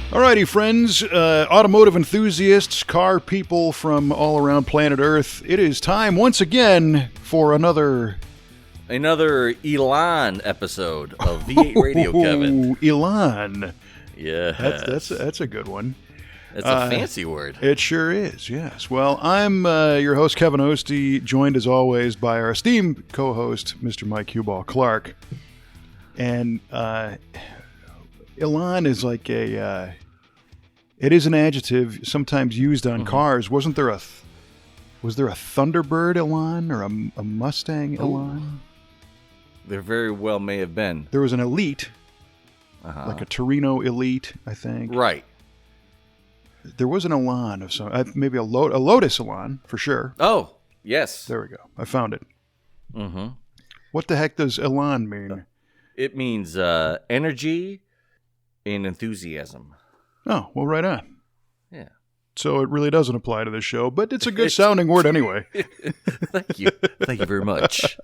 Alrighty, friends, automotive enthusiasts, car people from all around planet Earth. It is time once again for another Elon episode of V8 Radio, Kevin. Elon. Yeah, that's a good one. It's a fancy word. It sure is, yes. Well, I'm your host, Kevin Ostie, joined as always by our esteemed co-host, Mr. Mike Huball Clark. And Elon is like it is an adjective sometimes used on cars. Was there a Thunderbird Elon or a Mustang Elon? There very well may have been. There was an Elite, like a Torino Elite, I think. Right. There was an Elon of some, maybe a Lotus Elon for sure. Oh, yes. There we go. I found it. Mm-hmm. What the heck does Elon mean? It means energy and enthusiasm. Oh, well, right on. Yeah. So it really doesn't apply to this show, but it's a good sounding word anyway. Thank you. Thank you very much.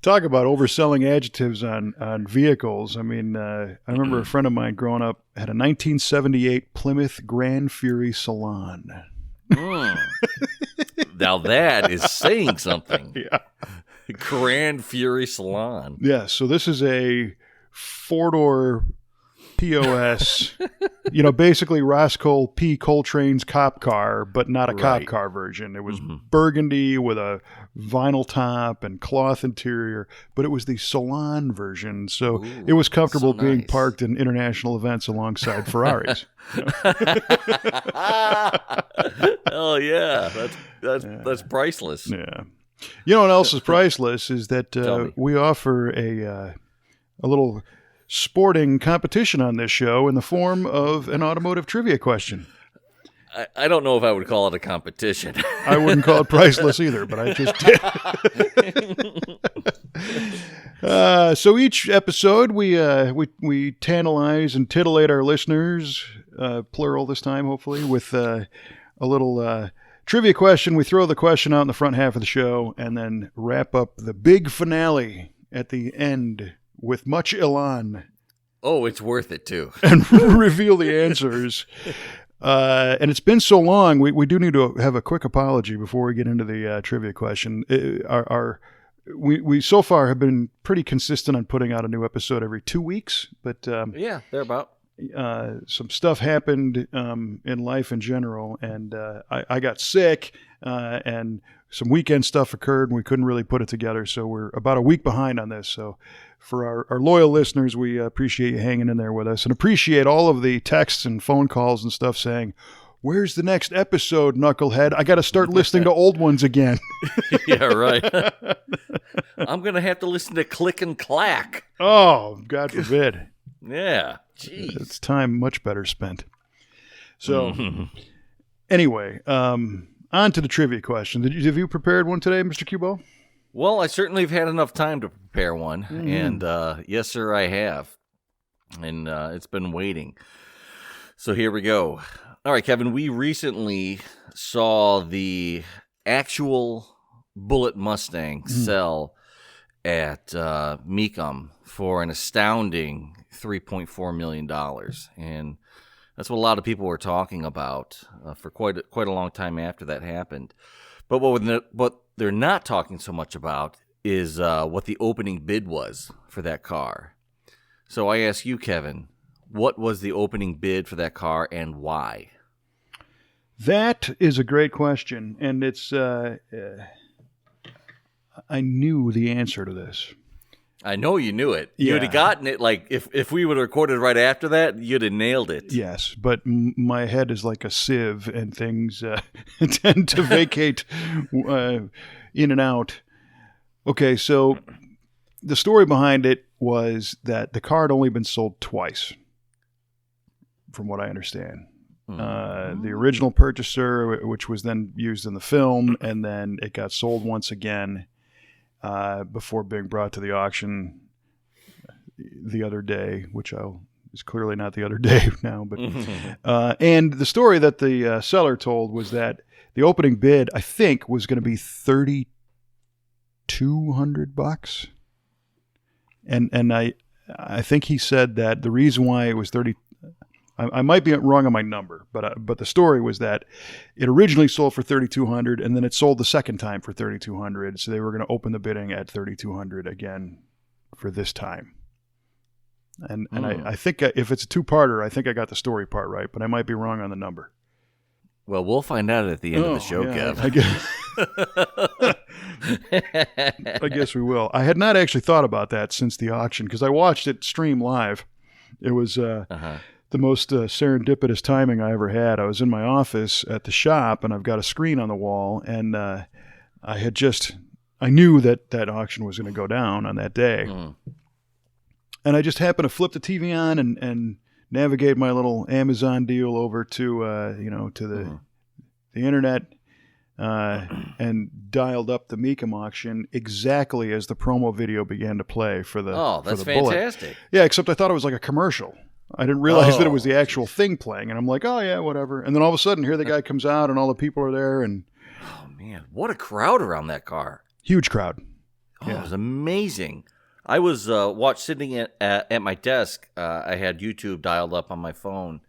Talk about overselling adjectives on vehicles. I mean, I remember a friend of mine growing up had a 1978 Plymouth Grand Fury Salon. Now that is saying something. Yeah. Grand Fury Salon. Yeah, so this is a four-door POS, basically Roscoe P. Coltrane's cop car, but not a cop car version. It was burgundy with a vinyl top and cloth interior, but it was the salon version, so it was comfortable being parked in international events alongside Ferraris. Oh yeah, that's priceless. Yeah. You know what else is priceless is that we offer a little sporting competition on this show in the form of an automotive trivia question. I don't know if I would call it a competition. I wouldn't call it priceless either, but I just did. So each episode, we tantalize and titillate our listeners, plural this time, hopefully, with a little trivia question. We throw the question out in the front half of the show and then wrap up the big finale at the end with much elan. Oh, it's worth it, too. And reveal the answers. And it's been so long, we do need to have a quick apology before we get into the trivia question. We so far have been pretty consistent on putting out a new episode every 2 weeks, but yeah, thereabout. Some stuff happened in life in general, and I got sick, and some weekend stuff occurred, and we couldn't really put it together, so we're about a week behind on this. So for our loyal listeners, we appreciate you hanging in there with us, and appreciate all of the texts and phone calls and stuff saying, "Where's the next episode, knucklehead? I got to start listening to old ones again." Yeah, right. I'm going to have to listen to Click and Clack. Oh, God forbid. Yeah, jeez. It's time much better spent. So, anyway, on to the trivia question. Have you prepared one today, Mr. Cubo? Well, I certainly have had enough time to prepare one, and yes, sir, I have. And it's been waiting. So here we go. All right, Kevin, we recently saw the actual Bullitt Mustang sell at Mecum for an astounding $3.4 million. And that's what a lot of people were talking about for quite a long time after that happened. But what they're not talking so much about is what the opening bid was for that car. So I ask you, Kevin, what was the opening bid for that car and why? That is a great question, and it's I knew the answer to this. I know you knew it. Yeah. You'd have gotten it, like, if we would have recorded right after that, you'd have nailed it. Yes, but my head is like a sieve, and things tend to vacate in and out. Okay, so the story behind it was that the car had only been sold twice, from what I understand. The original purchaser, which was then used in the film, and then it got sold once again before being brought to the auction the other day, which is clearly not the other day now. But and the story that the seller told was that the opening bid, I think, was going to be $3,200, and I think he said that the reason why it was I might be wrong on my number, but the story was that it originally sold for $3,200, and then it sold the second time for $3,200. So they were going to open the bidding at $3,200 again for this time. And I think if it's a two-parter, I think I got the story part right, but I might be wrong on the number. Well, we'll find out at the end of the show, Kev. I guess we will. I had not actually thought about that since the auction because I watched it stream live. It was the most serendipitous timing I ever had. I was in my office at the shop, and I've got a screen on the wall, and I knew that auction was going to go down on that day. And I just happened to flip the TV on and navigate my little Amazon deal over to the internet and dialed up the Mecum auction exactly as the promo video began to play for the that's for the Bullitt. fantastic. Yeah, except I thought it was like a commercial. I didn't realize that it was the actual thing playing, and I'm like, oh yeah, whatever. And then all of a sudden, here the guy comes out, and all the people are there, and oh man, what a crowd around that car! Huge crowd. Oh, it was amazing. I was sitting at my desk. I had YouTube dialed up on my phone,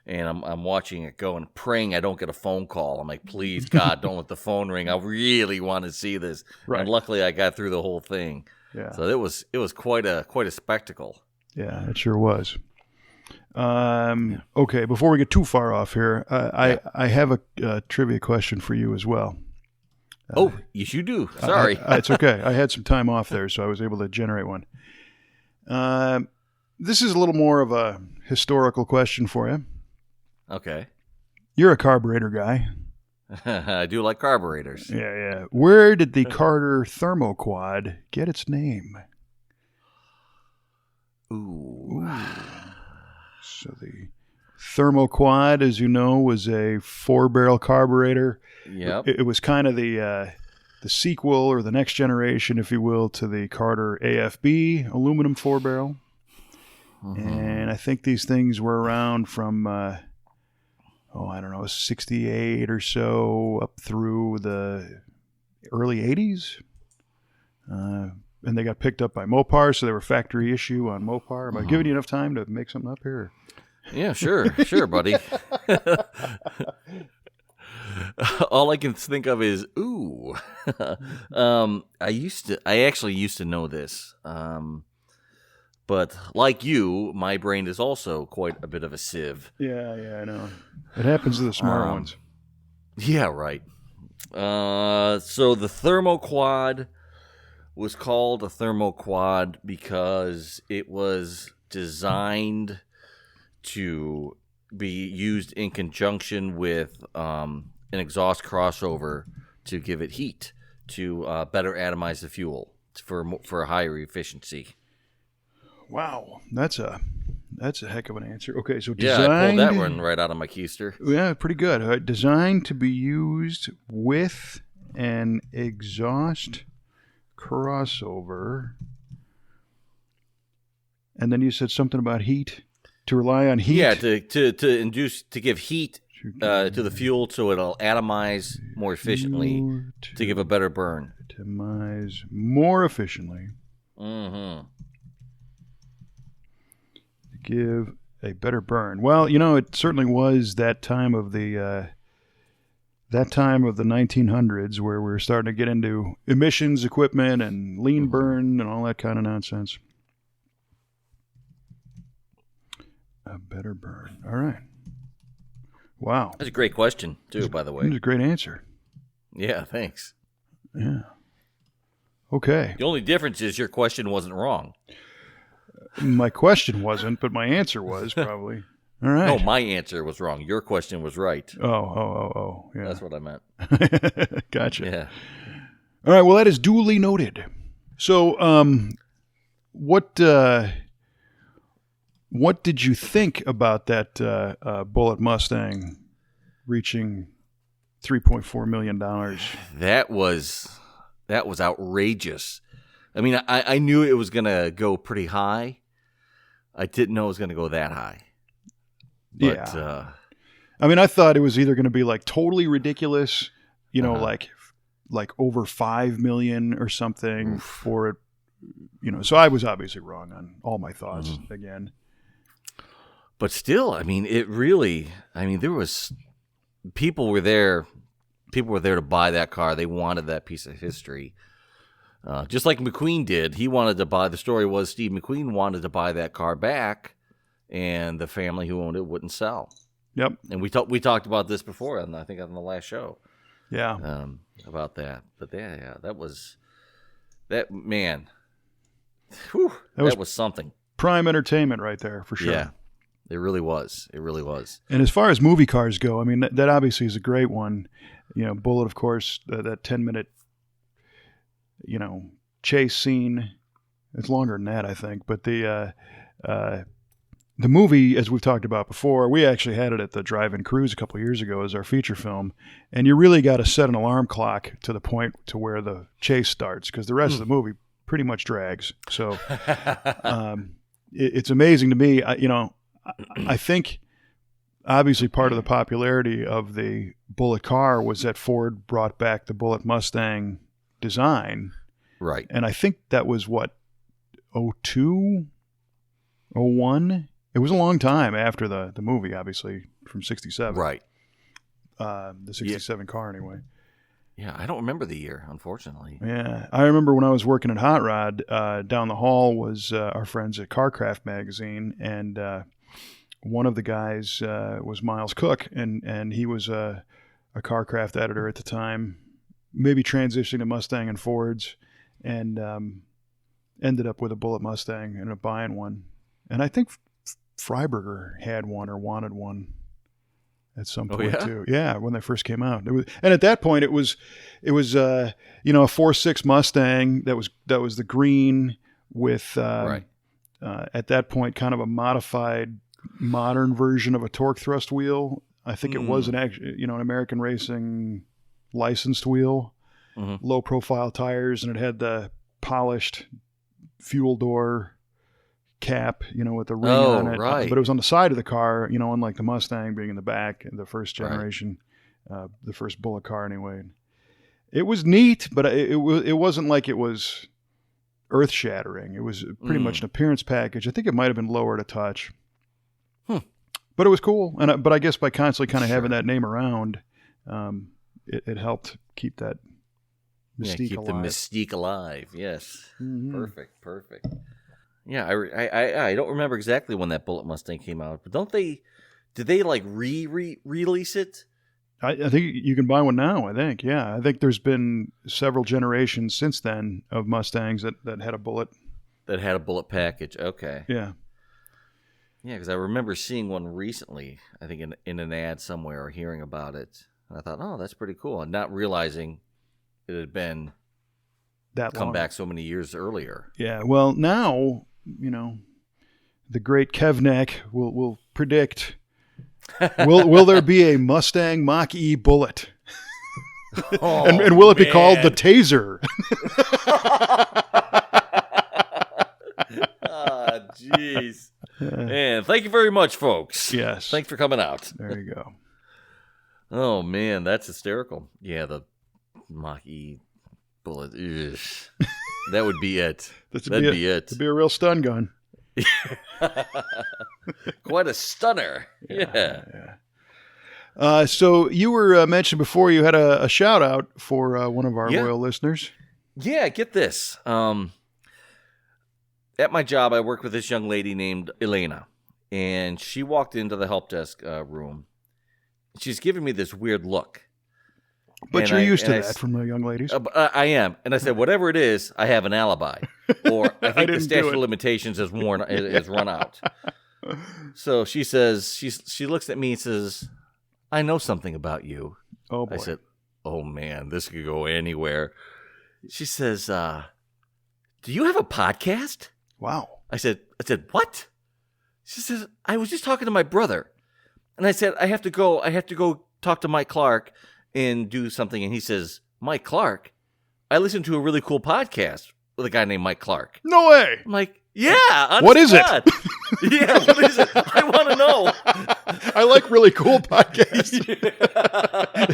and I'm watching it go and praying I don't get a phone call. I'm like, please, God, don't let the phone ring. I really want to see this. Right. And luckily, I got through the whole thing. Yeah. So it was quite a spectacle. Yeah, it sure was. Okay, before we get too far off here, I have a trivia question for you as well. Yes, you do. Sorry. It's okay. I had some time off there, so I was able to generate one. This is a little more of a historical question for you. Okay. You're a carburetor guy. I do like carburetors. Yeah. Where did the Carter Thermoquad get its name? Ooh. So the Thermoquad, as you know, was a 4-barrel carburetor. Yep. It was kind of the sequel or the next generation, if you will, to the Carter AFB aluminum 4-barrel. And I think these things were around from, 68 or so up through the early 80s. And they got picked up by Mopar, so they were factory issue on Mopar. Am I giving you enough time to make something up here? Yeah, sure, buddy. All I can think of is ooh. I actually used to know this, but like you, my brain is also quite a bit of a sieve. Yeah, I know. It happens to the smart ones. Yeah, right. So the Thermoquad was called a Thermoquad because it was designed to be used in conjunction with an exhaust crossover to give it heat to better atomize the fuel for higher efficiency. Wow, that's a heck of an answer. Okay, so designed, I pulled that one right out of my keister. Yeah, pretty good. All right, designed to be used with an exhaust crossover, and then you said something about heat. To rely on heat? Yeah, to give heat to the fuel so it'll atomize more efficiently to give a better burn. Atomize more efficiently. Mm-hmm. To give a better burn. Well, it certainly was that time of the 1900s where we were starting to get into emissions equipment and lean burn and all that kind of nonsense. A better burn. All right. Wow. That's a great question, too, by the way. That's a great answer. Yeah, thanks. Yeah. Okay. The only difference is your question wasn't wrong. My question wasn't, but my answer was probably. All right. No, my answer was wrong. Your question was right. Oh. Yeah. That's what I meant. Gotcha. Yeah. All right. Well, that is duly noted. So, what did you think about that Bullitt Mustang reaching $3.4 million? That was outrageous. I mean, I knew it was going to go pretty high. I didn't know it was going to go that high. But, yeah. I mean, I thought it was either going to be like totally ridiculous, like over 5 million or something for it. So I was obviously wrong on all my thoughts again. But still, I mean, there was people were there to buy that car. They wanted that piece of history. Just like McQueen did. He wanted to buy, the story was Steve McQueen wanted to buy that car back, and the family who owned it wouldn't sell. Yep. And we talked about this before, and I think on the last show. Yeah. About that. But that was man. Whew, that was something. Prime entertainment right there, for sure. Yeah. It really was. It really was. And as far as movie cars go, I mean, that obviously is a great one. Bullitt, of course, that 10-minute, chase scene. It's longer than that, I think. But the movie, as we've talked about before, we actually had it at the Drive-In Cruise a couple of years ago as our feature film. And you really got to set an alarm clock to the point to where the chase starts, because the rest of the movie pretty much drags. So it's amazing to me. I think obviously part of the popularity of the Bullitt car was that Ford brought back the Bullitt Mustang design. Right. And I think that was 02, 01? It was a long time after the movie, obviously, from 67. Right. The 67 car, anyway. Yeah, I don't remember the year, unfortunately. Yeah, I remember when I was working at Hot Rod, down the hall was our friends at Carcraft magazine, and one of the guys was Miles Cook, and he was a Carcraft editor at the time, maybe transitioning to Mustang and Fords, and ended up with a Bullitt Mustang and ended up buying one. And I think Freiberger had one or wanted one at some point too. Yeah, when they first came out. And at that point it was a 4.6 Mustang that was the green with at that point kind of a modified modern version of a torque thrust wheel. I think it was an American Racing licensed wheel, low profile tires, and it had the polished fuel door cap, with the ring on it. Right. But it was on the side of the car, unlike the Mustang being in the back, the first generation, the first Bullitt car anyway. It was neat, but it wasn't like it was earth shattering. It was pretty much an appearance package. I think it might have been lowered a touch. But it was cool. But I guess by constantly kind of having that name around, it helped keep that mystique alive. Keep the mystique alive. Yes. Mm-hmm. Perfect. Yeah, I don't remember exactly when that Bullitt Mustang came out, but did they like release it? I think you can buy one now, I think. Yeah, I think there's been several generations since then of Mustangs that had a Bullitt. That had a Bullitt package, okay. Yeah. Yeah, because I remember seeing one recently, I think in an ad somewhere, or hearing about it. And I thought, oh, that's pretty cool. And not realizing it had been come back so many years earlier. Yeah, well, now, the great Kevnak will predict, will there be a Mustang Mach-E Bullitt? And will it be called the Taser? Jeez. Man, thank you very much, folks. Yes. Thanks for coming out. There you go. Oh, man, that's hysterical. Yeah, the Mach-E Bullitt. Ugh. That would be it. That'd be it. It'd be a real stun gun. Quite a stunner. Yeah. So you were mentioned before you had a shout out for one of our loyal listeners. Yeah, get this. At my job, I work with this young lady named Elena, and she walked into the help desk room. She's giving me this weird look. But you're used to that from the young ladies. I am. And I said, whatever it is, I have an alibi. Or I think the statute of limitations has run out. So she says, she looks at me and says, I know something about you. Oh, boy. I said, oh, man, this could go anywhere. She says, do you have a podcast? Wow. I said, what? She says, I was just talking to my brother. And I said, I have to go talk to Mike Clark and do something. And he says, Mike Clark? I listened to a really cool podcast with a guy named Mike Clark. No way. I'm like, yeah. What is it? Yeah, what is it? I want to know. I like really cool podcasts.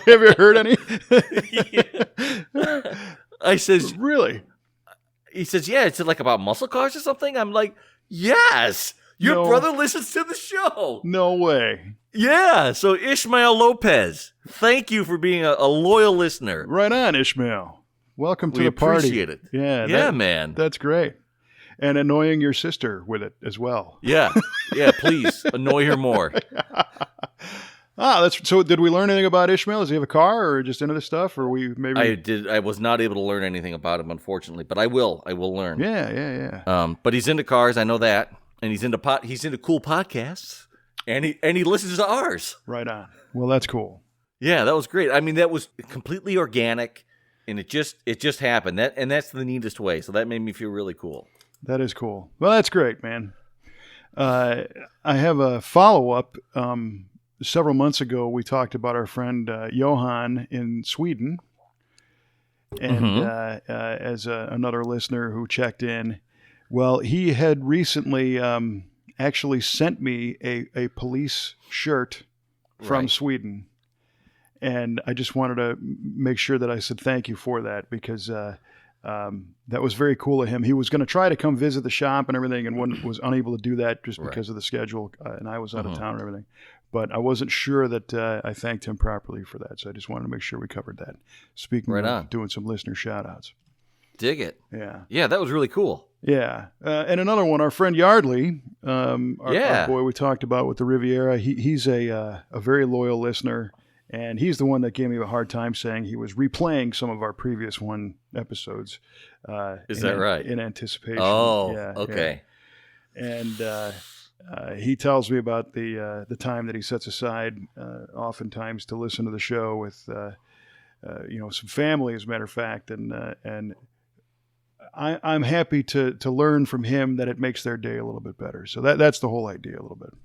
Have you heard any? I says, really? He says, yeah. It's like about muscle cars or something. I'm like, yes. Your brother listens to the show. No way. Yeah. So Ishmael Lopez, thank you for being a loyal listener. Right on, Ishmael. Welcome to the party. We appreciate it. Yeah, man. That's great. And annoying your sister with it as well. Yeah. Please annoy her more. So. Did we learn anything about Ishmael? Does he have a car, or just into this stuff, or we maybe? I was not able to learn anything about him, unfortunately, but I will. I will learn. Yeah. But he's into cars. I know that, and he's into cool podcasts, and he listens to ours. Right on. Well, that's cool. Yeah, that was great. I mean, that was completely organic, and it just happened. That's the neatest way. So that made me feel really cool. That is cool. Well, that's great, man. I have a follow-up. Several months ago, we talked about our friend Johan in Sweden. And as another listener who checked in, well, he had recently actually sent me a police shirt from Sweden. And I just wanted to make sure that I said thank you for that, because that was very cool of him. He was going to try to come visit the shop and everything, and was unable to do that just because of the schedule, and I was out of town and everything. But I wasn't sure that I thanked him properly for that, so I just wanted to make sure we covered that. Speaking of doing some listener shout-outs. Dig it. Yeah, that was really cool. Yeah. And another one, our friend Yardley, our boy we talked about with the Riviera, he's a very loyal listener. And he's the one that gave me a hard time saying he was replaying some of our previous episodes. Is that right? In anticipation. Oh, okay. Yeah. And he tells me about the time that he sets aside oftentimes to listen to the show with some family, as a matter of fact. And I'm happy to learn from him that it makes their day a little bit better. So that's the whole idea a little bit.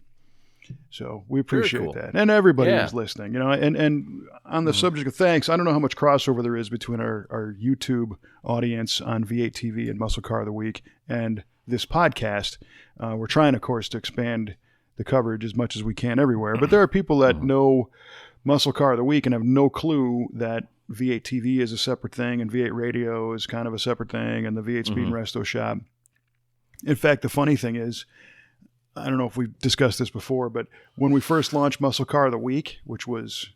So we appreciate that. And everybody who's listening, and on the subject of thanks, I don't know how much crossover there is between our YouTube audience on V8 TV and Muscle Car of the Week and this podcast. We're trying, of course, to expand the coverage as much as we can everywhere. But there are people that know Muscle Car of the Week and have no clue that V8 TV is a separate thing and V8 Radio is kind of a separate thing, and the V8 Speed and Resto Shop. In fact, the funny thing is, I don't know if we've discussed this before, but when we first launched Muscle Car of the Week, which was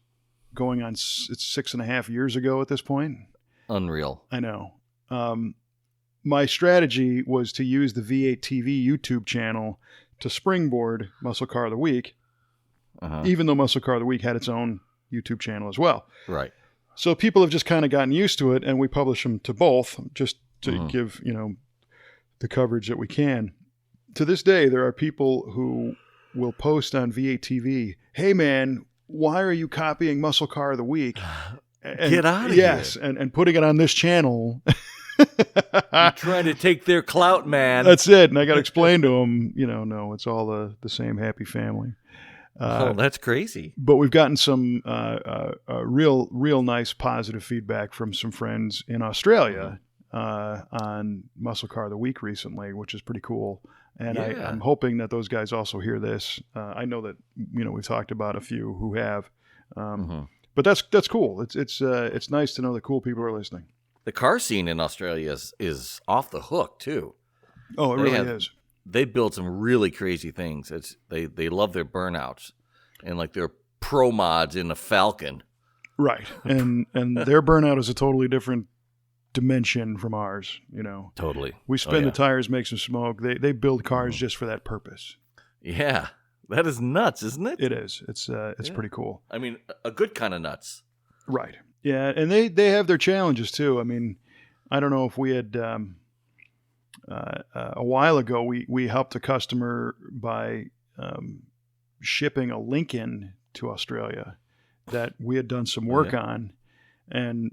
going on, it's 6.5 years ago at this point. Unreal. I know. My strategy was to use the V8 TV YouTube channel to springboard Muscle Car of the Week, even though Muscle Car of the Week had its own YouTube channel as well. Right. So people have just kind of gotten used to it, and we publish them to both just to give, the coverage that we can. To this day, there are people who will post on V8 TV, "Hey man, why are you copying Muscle Car of the Week?" And, get out of here. Yes, and putting it on this channel. You're trying to take their clout, man. That's it. And I got to explain to them, no, it's all the same happy family. That's crazy. But we've gotten some real nice positive feedback from some friends in Australia on Muscle Car of the Week recently, which is pretty cool. And I'm hoping that those guys also hear this. I know that we've talked about a few who have, but that's cool. It's nice to know that cool people are listening. The car scene in Australia is off the hook too. Oh, it really is. They build some really crazy things. They love their burnouts and like their pro mods in the Falcon. Right, and their burnout is a totally different dimension from ours. Totally. We spin the tires, make some smoke. They build cars just for that purpose. Yeah, that is nuts, isn't it? It is. It's pretty cool. I mean, a good kind of nuts. Right. Yeah, and they have their challenges too. I mean, I don't know if we had a while ago we helped a customer by shipping a Lincoln to Australia that we had done some work on, and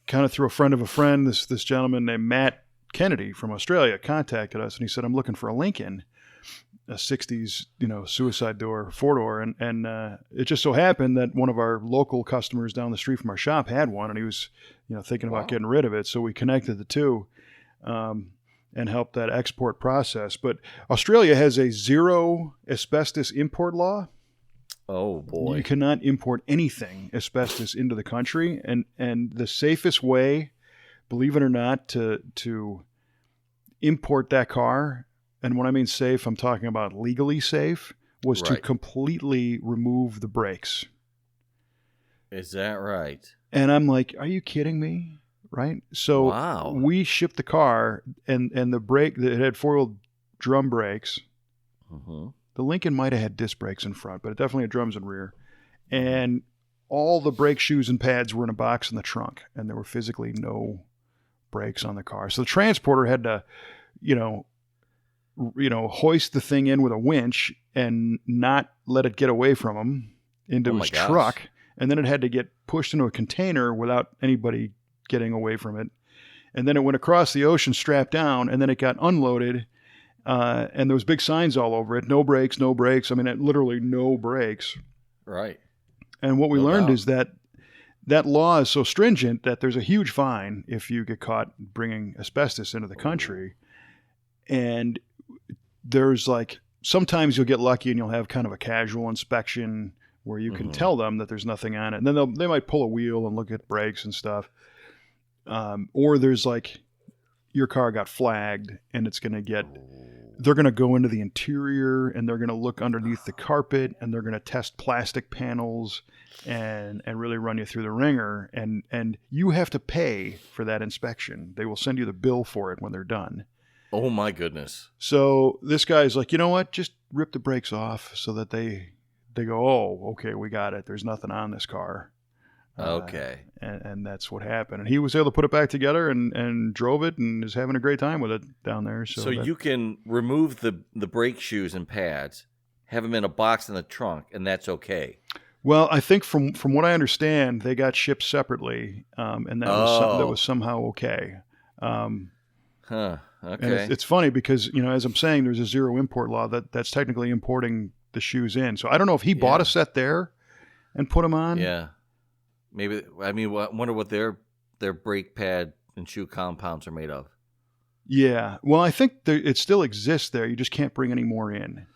kind of through a friend of a friend, this gentleman named Matt Kennedy from Australia contacted us, and he said, "I'm looking for a Lincoln, a 60s, suicide door, 4-door." And it just so happened that one of our local customers down the street from our shop had one, and he was, thinking about getting rid of it. So we connected the two and helped that export process. But Australia has a zero asbestos import law. Oh, boy. You cannot import anything asbestos into the country. And the safest way, believe it or not, to import that car and when I mean safe, I'm talking about legally safe, was to Right. completely remove the brakes. Is that right? And I'm like, are you kidding me? Right? So Wow. we shipped the car, and the brake, it had four-wheel drum brakes. Mm-hmm. The Lincoln might have had disc brakes in front, but it definitely had drums in rear. And all the brake shoes and pads were in a box in the trunk, and there were physically no brakes on the car. So the transporter had to, hoist the thing in with a winch and not let it get away from him into his truck. And then it had to get pushed into a container without anybody getting away from it. And then it went across the ocean strapped down, and then it got unloaded. And there was big signs all over it. No brakes, no brakes. I mean, literally no brakes. Right. And what we learned is that law is so stringent that there's a huge fine if you get caught bringing asbestos into the country. And there's sometimes you'll get lucky and you'll have kind of a casual inspection where you can tell them that there's nothing on it. And then they might pull a wheel and look at brakes and stuff. Or there's your car got flagged and it's going to they're going to go into the interior and they're going to look underneath the carpet and they're going to test plastic panels and really run you through the ringer. And you have to pay for that inspection. They will send you the bill for it when they're done. Oh my goodness. So this guy's like, you know what? Just rip the brakes off so that they go, oh, okay, we got it. There's nothing on this car. Okay. And that's what happened. And he was able to put it back together and drove it and is having a great time with it down there. So you can remove the brake shoes and pads, have them in a box in the trunk, and that's okay. Well, I think from what I understand, they got shipped separately, and that was somehow okay. Okay. And it's funny because, as I'm saying, there's a zero import law that's technically importing the shoes in. So I don't know if he bought a set there and put them on. Yeah. Maybe, I wonder what their brake pad and shoe compounds are made of. Yeah. Well, I think it still exists there. You just can't bring any more in.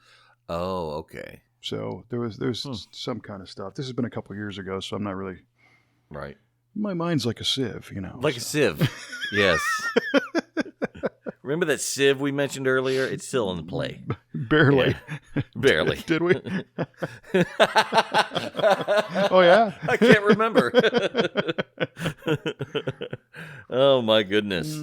Oh, okay. So there's some kind of stuff. This has been a couple years ago, so I'm not really... Right. My mind's like a sieve, Like a sieve. Yes. Remember that sieve we mentioned earlier? It's still in play. Barely. Yeah. Barely. Did we? Oh, yeah? I can't remember. Oh, my goodness.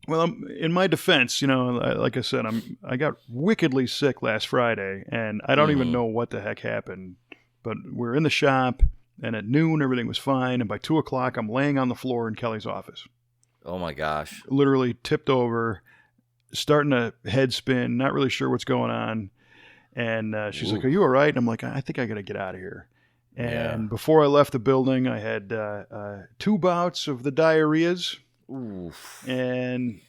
Well, in my defense, like I said, I got wickedly sick last Friday, and I don't even know what the heck happened. But we're in the shop, and at noon, everything was fine. And by 2 o'clock, I'm laying on the floor in Kelly's office. Oh, my gosh. Literally tipped over, starting to head spin, not really sure what's going on. And she's like, are you all right? And I'm like, I think I got to get out of here. And before I left the building, I had 2 bouts of the diarrheas. Oof. And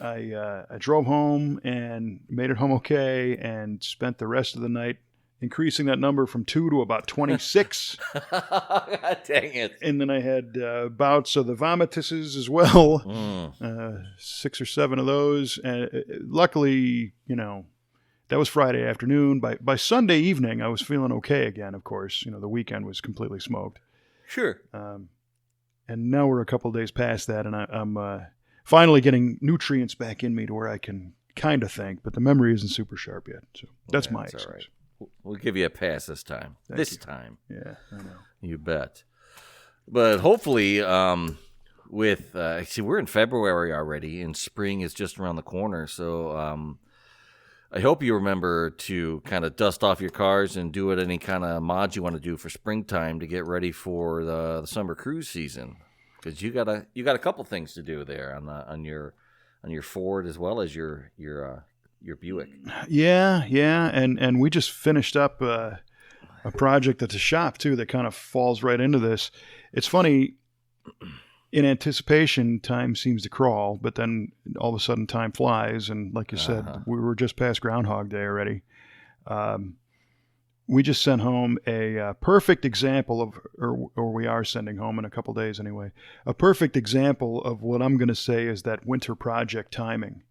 I drove home and made it home okay and spent the rest of the night increasing that number from 2 to about 26. God dang it. And then I had bouts of the vomituses as well, 6 or 7 of those. And luckily, that was Friday afternoon. By Sunday evening, I was feeling okay again, of course. The weekend was completely smoked. Sure. And now we're a couple of days past that, and I'm finally getting nutrients back in me to where I can kind of think, but the memory isn't super sharp yet. So that's my excuse. All right. We'll give you a pass this time. Thank you. Time. Yeah, I know. You bet. But hopefully, we're in February already, and spring is just around the corner. So I hope you remember to kind of dust off your cars and do any kind of mods you want to do for springtime to get ready for the summer cruise season. Because you got a couple things to do there on your Ford as well as your Buick. Yeah, and we just finished up a project at the shop too that kind of falls right into this. It's funny, in anticipation, time seems to crawl, but then all of a sudden time flies, and like you said, we were just past Groundhog Day already. We just sent home a perfect example of, or we are sending home in a couple days anyway, a perfect example of what I'm going to say is that winter project timing.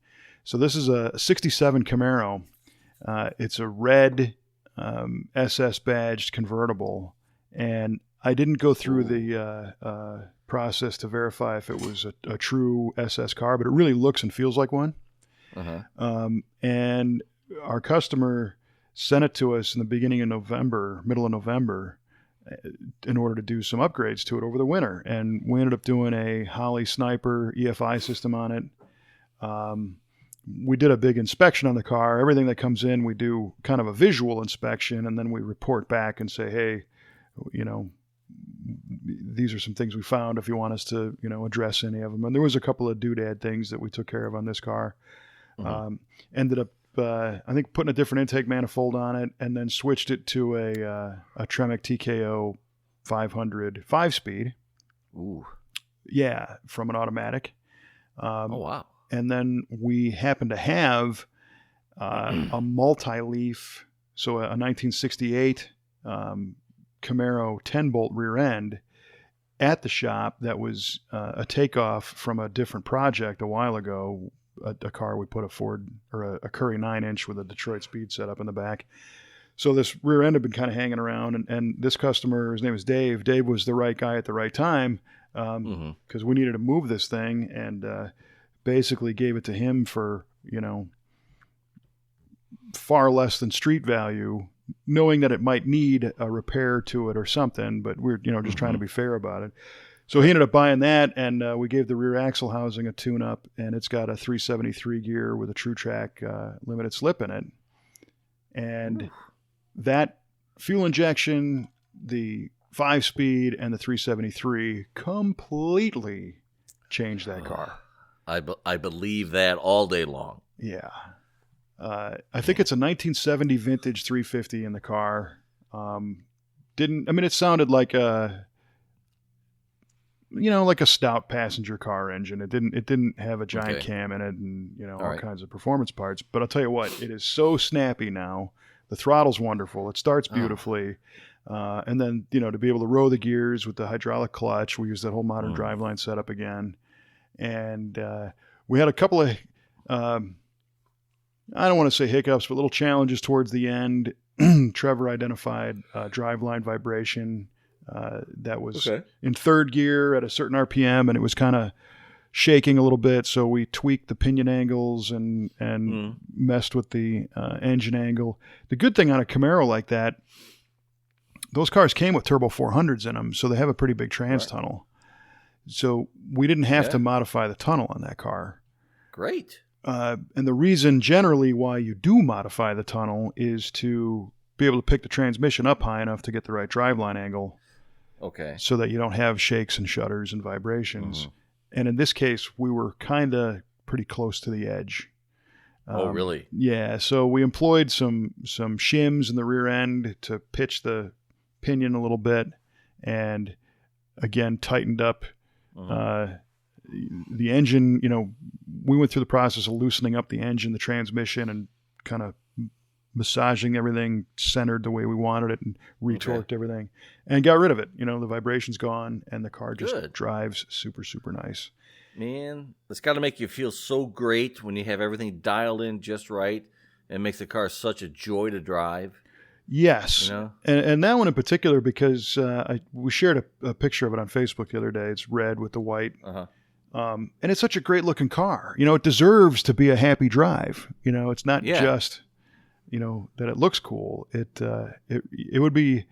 So this is a 67 Camaro. It's a red SS badged convertible, and I didn't go through the process to verify if it was a true SS car, but it really looks and feels like one. And our customer sent it to us in the beginning of November, middle of November, in order to do some upgrades to it over the winter. And we ended up doing a Holley Sniper EFI system on it. We did a big inspection on the car. Everything that comes in, we do kind of a visual inspection, and then we report back and say, hey, these are some things we found if you want us to, address any of them. And there was a couple of doodad things that we took care of on this car. Ended up, I think, putting a different intake manifold on it, and then switched it to a Tremec TKO 500 5-speed. Ooh. Yeah, from an automatic. Oh, wow. And then we happened to have a multi-leaf, so a 1968 Camaro 10-bolt rear end at the shop that was a takeoff from a different project a while ago, a car we put a Ford or a Curry 9-inch with a Detroit Speed set up in the back. So this rear end had been kind of hanging around, and this customer, his name is Dave. Dave was the right guy at the right time because we needed to move this thing, and basically gave it to him for, far less than street value, knowing that it might need a repair to it or something, but we're, just trying to be fair about it. So he ended up buying that, and we gave the rear axle housing a tune-up, and it's got a 373 gear with a True Track limited slip in it. And that fuel injection, the 5-speed, and the 373 completely changed that car. I believe that all day long. Yeah. I think it's a 1970 vintage 350 in the car. It sounded like a stout passenger car engine. It didn't have a giant cam in it and, all kinds of performance parts. But I'll tell you what, it is so snappy now. The throttle's wonderful. It starts beautifully. And then, to be able to row the gears with the hydraulic clutch, we use that whole modern driveline setup again. And we had a couple of, I don't want to say hiccups, but little challenges towards the end. Trevor identified driveline vibration that was in third gear at a certain RPM, and it was kind of shaking a little bit. So we tweaked the pinion angles and messed with the engine angle. The good thing on a Camaro like that, those cars came with turbo 400s in them, so they have a pretty big trans tunnel. So we didn't have to modify the tunnel on that car. Great. And the reason generally why you do modify the tunnel is to be able to pick the transmission up high enough to get the right driveline angle. Okay. So that you don't have shakes and shudders and vibrations. And in this case, we were kind of pretty close to the edge. Oh, really? Yeah. So we employed some shims in the rear end to pitch the pinion a little bit, and again tightened up the engine. We went through the process of loosening up the engine, the transmission, and kind of massaging everything centered the way we wanted it, and retorqued everything, and got rid of it. The vibration's gone, and the car just drives super, super nice. Man, it's got to make you feel so great when you have everything dialed in just right. It makes the car such a joy to drive. Yes. And that one in particular, because we shared a picture of it on Facebook the other day. It's red with the white. And it's such a great looking car. It deserves to be a happy drive. It's not just, that it looks cool. It would be,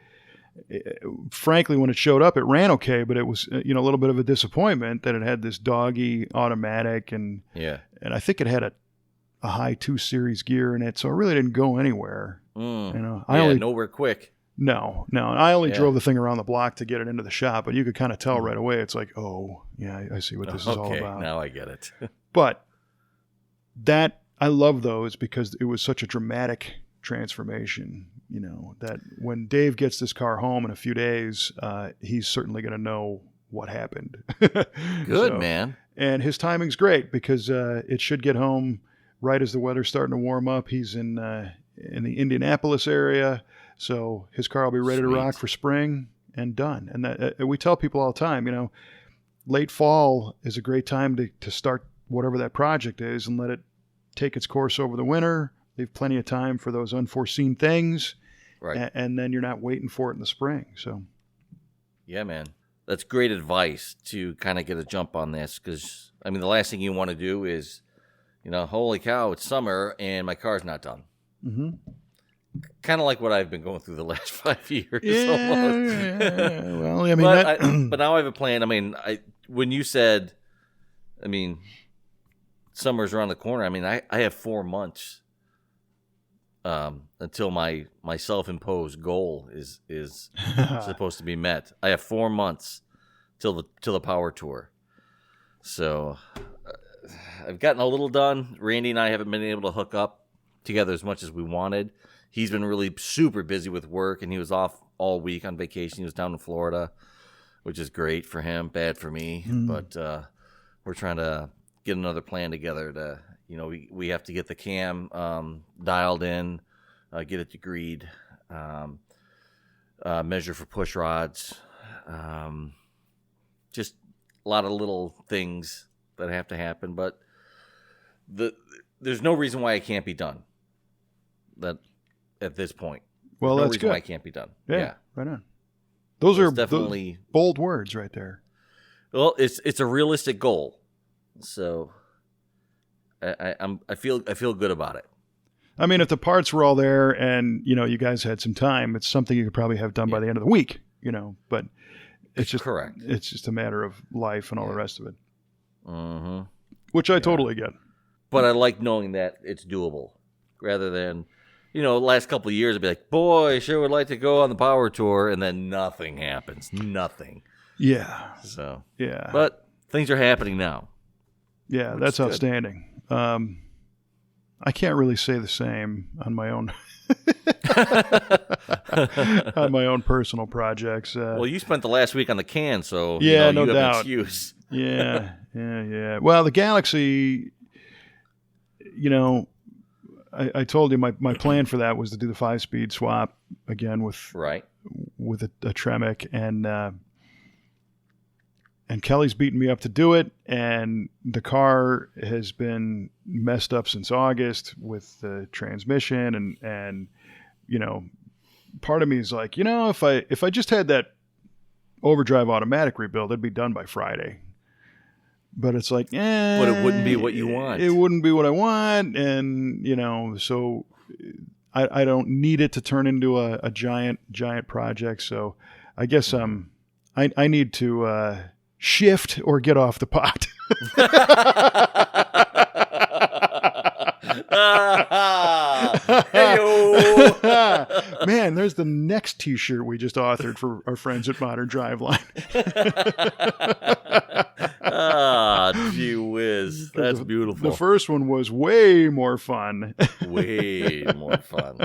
frankly, when it showed up, it ran okay, but it was, a little bit of a disappointment that it had this doggy automatic, and I think it had a high 2 series gear in it. So it really didn't go anywhere. Nowhere quick. No. I only drove the thing around the block to get it into the shop, but you could kind of tell right away. It's like, oh, yeah, I see what this is all about. Now I get it. But I love those because it was such a dramatic transformation. That when Dave gets this car home in a few days, he's certainly going to know what happened. Good, man. And his timing's great because it should get home right as the weather's starting to warm up. He's in the Indianapolis area, so his car will be ready to rock for spring and done. And that, we tell people all the time, late fall is a great time to start whatever that project is and let it take its course over the winter. Leave plenty of time for those unforeseen things, right? And then you're not waiting for it in the spring. So, yeah, man, that's great advice to kind of get a jump on this, because the last thing you want to do is holy cow, it's summer and my car's not done. Mm-hmm. Kind of like what I've been going through the last 5 years. Yeah, Almost. yeah. Well, I mean, but now I have a plan. I mean, when you said, summer's around the corner. I mean, I have 4 months until my self-imposed goal is supposed to be met. I have 4 months till the power tour. So I've gotten a little done. Randy and I haven't been able to hook up together as much as we wanted. He's been really super busy with work, and he was off all week on vacation. He was down in Florida, which is great for him, bad for me. But we're trying to get another plan together to, we have to get the cam dialed in, get it degreed, measure for push rods, just a lot of little things that have to happen. But there's no reason why it can't be done. That at this point, well, no that's reason good. why it can't be done. Yeah. Right on. Those are definitely bold words right there. Well, it's a realistic goal, so I feel good about it. I mean, if the parts were all there and you guys had some time, it's something you could probably have done by the end of the week. But it's just correct. It's just a matter of life and all the rest of it. Mm-hmm. Which I totally get. But I like knowing that it's doable, rather than. The last couple of years, I'd be like, boy, I sure would like to go on the power tour, and then nothing happens. Nothing. Yeah. So. Yeah. But things are happening now. Yeah, that's outstanding. I can't really say the same on my own on my own personal projects. Well, you spent the last week on the can, so no you have doubt. an excuse. Yeah. Well, the Galaxy, I told you my plan for that was to do the 5-speed swap again with a Tremec, and Kelly's beaten me up to do it, and the car has been messed up since August with the transmission, and part of me is like, if I just had that overdrive automatic rebuild, it'd be done by Friday. But it's like, but it wouldn't be what you want. It wouldn't be what I want, and so I don't need it to turn into a giant project. So I guess I need to shift or get off the pot. Man, there's the next T-shirt we just authored for our friends at Modern Driveline. Gee whiz. That's beautiful. The first one was way more fun. Way more fun.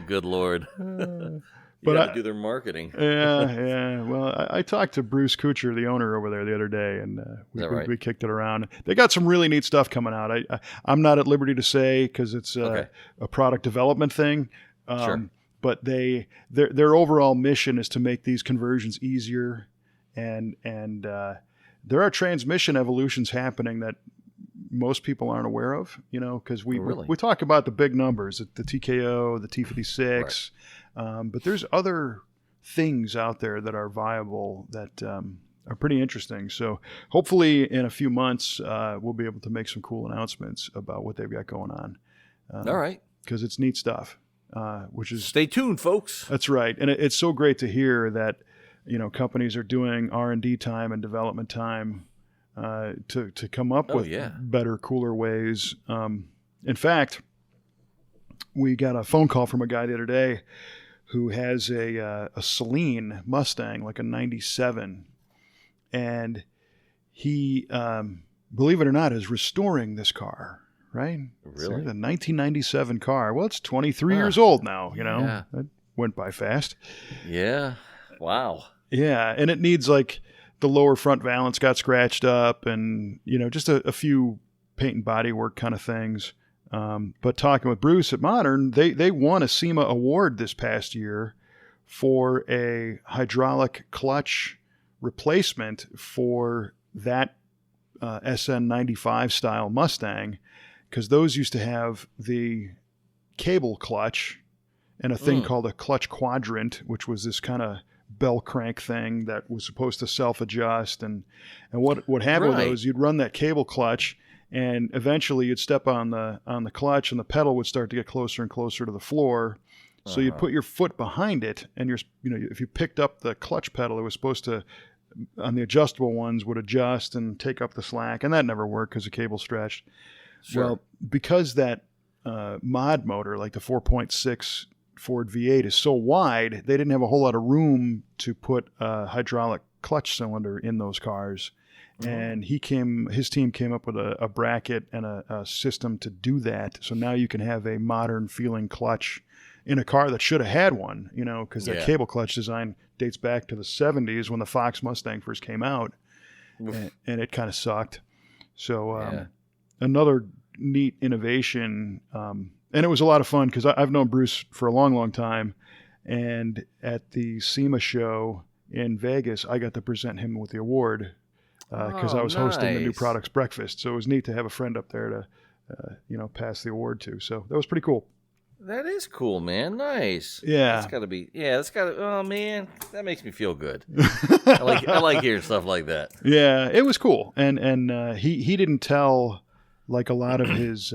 Good Lord. You got to do their marketing. Yeah. Well, I talked to Bruce Kuchar, the owner over there, the other day, and we kicked it around. They got some really neat stuff coming out. I'm not at liberty to say because it's a product development thing. Sure. But their overall mission is to make these conversions easier, and there are transmission evolutions happening that most people aren't aware of, because we talk about the big numbers, the TKO, the T56, but there's other things out there that are viable that are pretty interesting. So hopefully in a few months, we'll be able to make some cool announcements about what they've got going on. All right. Because it's neat stuff, which is... Stay tuned, folks. That's right. And it's so great to hear that, companies are doing R&D time and development time to come up with better, cooler ways. In fact, we got a phone call from a guy the other day who has a Celine Mustang, like a 97. And he, believe it or not, is restoring this car, right? Really? So the 1997 car. Well, it's 23 years old now, Yeah. That went by fast. Yeah. Wow. Yeah, and it needs like the lower front valance got scratched up and, just a few paint and body work kind of things. But talking with Bruce at Modern, they won a SEMA award this past year for a hydraulic clutch replacement for that SN95 style Mustang, because those used to have the cable clutch and a thing called a clutch quadrant, which was this kind of bell crank thing that was supposed to self-adjust. And what happened with those, you'd run that cable clutch and eventually you'd step on the clutch, and the pedal would start to get closer and closer to the floor. So you'd put your foot behind it, and if you picked up the clutch pedal, it was supposed to, on the adjustable ones, would adjust and take up the slack, and that never worked because the cable stretched. Sure. Well, because that mod motor, like the 4.6 Ford V8, is so wide, they didn't have a whole lot of room to put a hydraulic clutch cylinder in those cars. And his team came up with a bracket and a system to do that. So now you can have a modern feeling clutch in a car that should have had one, because that cable clutch design dates back to the 70s when the Fox Mustang first came out, and it kind of sucked. So another neat innovation, and it was a lot of fun because I've known Bruce for a long, long time, and at the SEMA show in Vegas, I got to present him with the award because I was hosting the New Products Breakfast. So it was neat to have a friend up there to, pass the award to. So that was pretty cool. That is cool, man. Nice. Yeah. That's got to be. Yeah, that's got to. Oh man, that makes me feel good. I like hearing stuff like that. Yeah, it was cool, and he didn't tell like a lot of his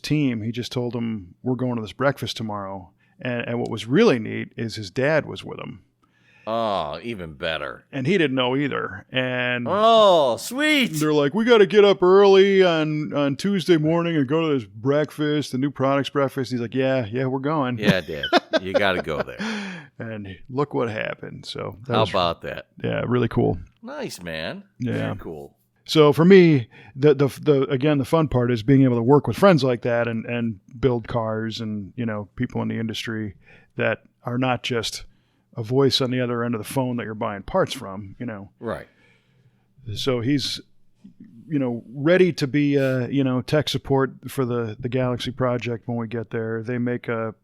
team. He just told them we're going to this breakfast tomorrow, and what was really neat is his dad was with him. Oh, even better. And he didn't know either. And oh, sweet. They're like, we got to get up early on Tuesday morning and go to this breakfast, the New Products Breakfast. He's like, yeah, we're going. Yeah, Dad, you got to go there. And look what happened. So how about that? Yeah, really cool. Nice, man. Yeah, very cool. So for me, the fun part is being able to work with friends like that and build cars and people in the industry that are not just a voice on the other end of the phone that you're buying parts from, Right. So he's, ready to be, tech support for the Galaxy project when we get there. They make a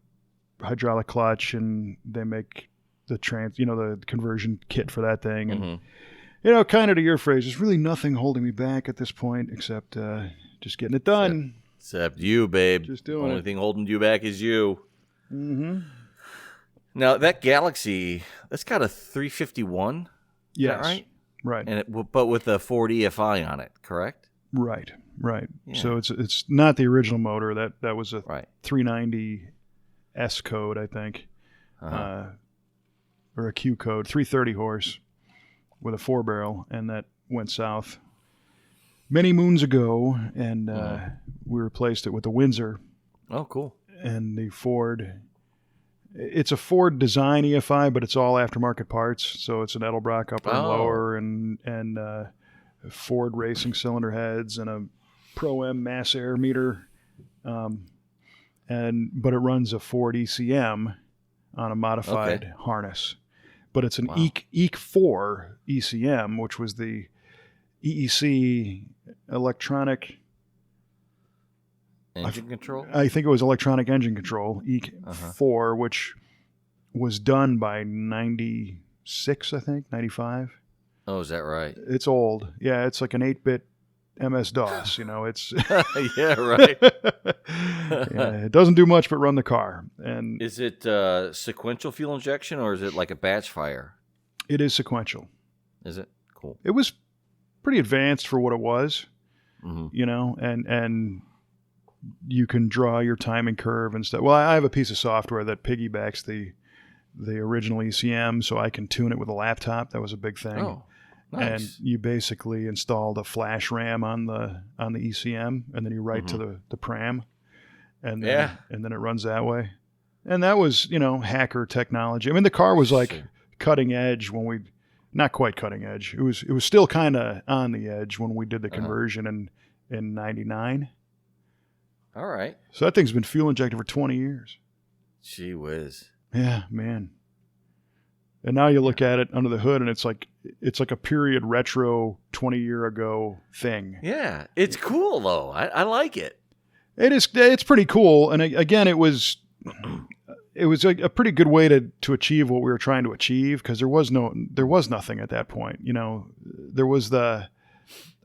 hydraulic clutch and they make the the conversion kit for that thing. And, kind of to your phrase, there's really nothing holding me back at this point except just getting it done. Except you, babe. Just doing The only thing holding you back is you. Mm-hmm. Now, that Galaxy, that's got a 351, yes, is that right? Right. And but with a Ford EFI on it, correct? Right. Yeah. So it's not the original motor. That was a 390 S code, I think, or a Q code, 330 horse with a 4-barrel, and that went south many moons ago, and we replaced it with the Windsor. Oh, cool. And the Ford. It's a Ford design EFI, but it's all aftermarket parts. So it's an Edelbrock upper and lower, and Ford racing cylinder heads, and a Pro-M mass air meter. But it runs a Ford ECM on a modified harness. But it's an EEC4 ECM, which was the EEC electronic engine control? I think it was electronic engine control, EEC4, which was done by 96, I think, 95. Oh, is that right? It's old. Yeah, it's like an 8-bit MS-DOS, it's... Yeah, right. It doesn't do much but run the car. And is it sequential fuel injection, or is it like a batch fire? It is sequential. Is it? Cool. It was pretty advanced for what it was, mm-hmm. And you can draw your timing curve and stuff. Well, I have a piece of software that piggybacks the original ECM, so I can tune it with a laptop. That was a big thing. Oh, nice. And you basically installed a flash RAM on the ECM, and then you write to the pram, and then it runs that way. And that was, hacker technology. I mean, the car was like cutting edge when not quite cutting edge. It was still kind of on the edge when we did the conversion in 99. All right. So that thing's been fuel injected for 20 years. Gee whiz. Yeah, man. And now you look at it under the hood, and it's like a period retro 20-year ago thing. Yeah, it's cool though. I like it. It is. It's pretty cool. And again, it was a pretty good way to achieve what we were trying to achieve, because there was nothing at that point. There was I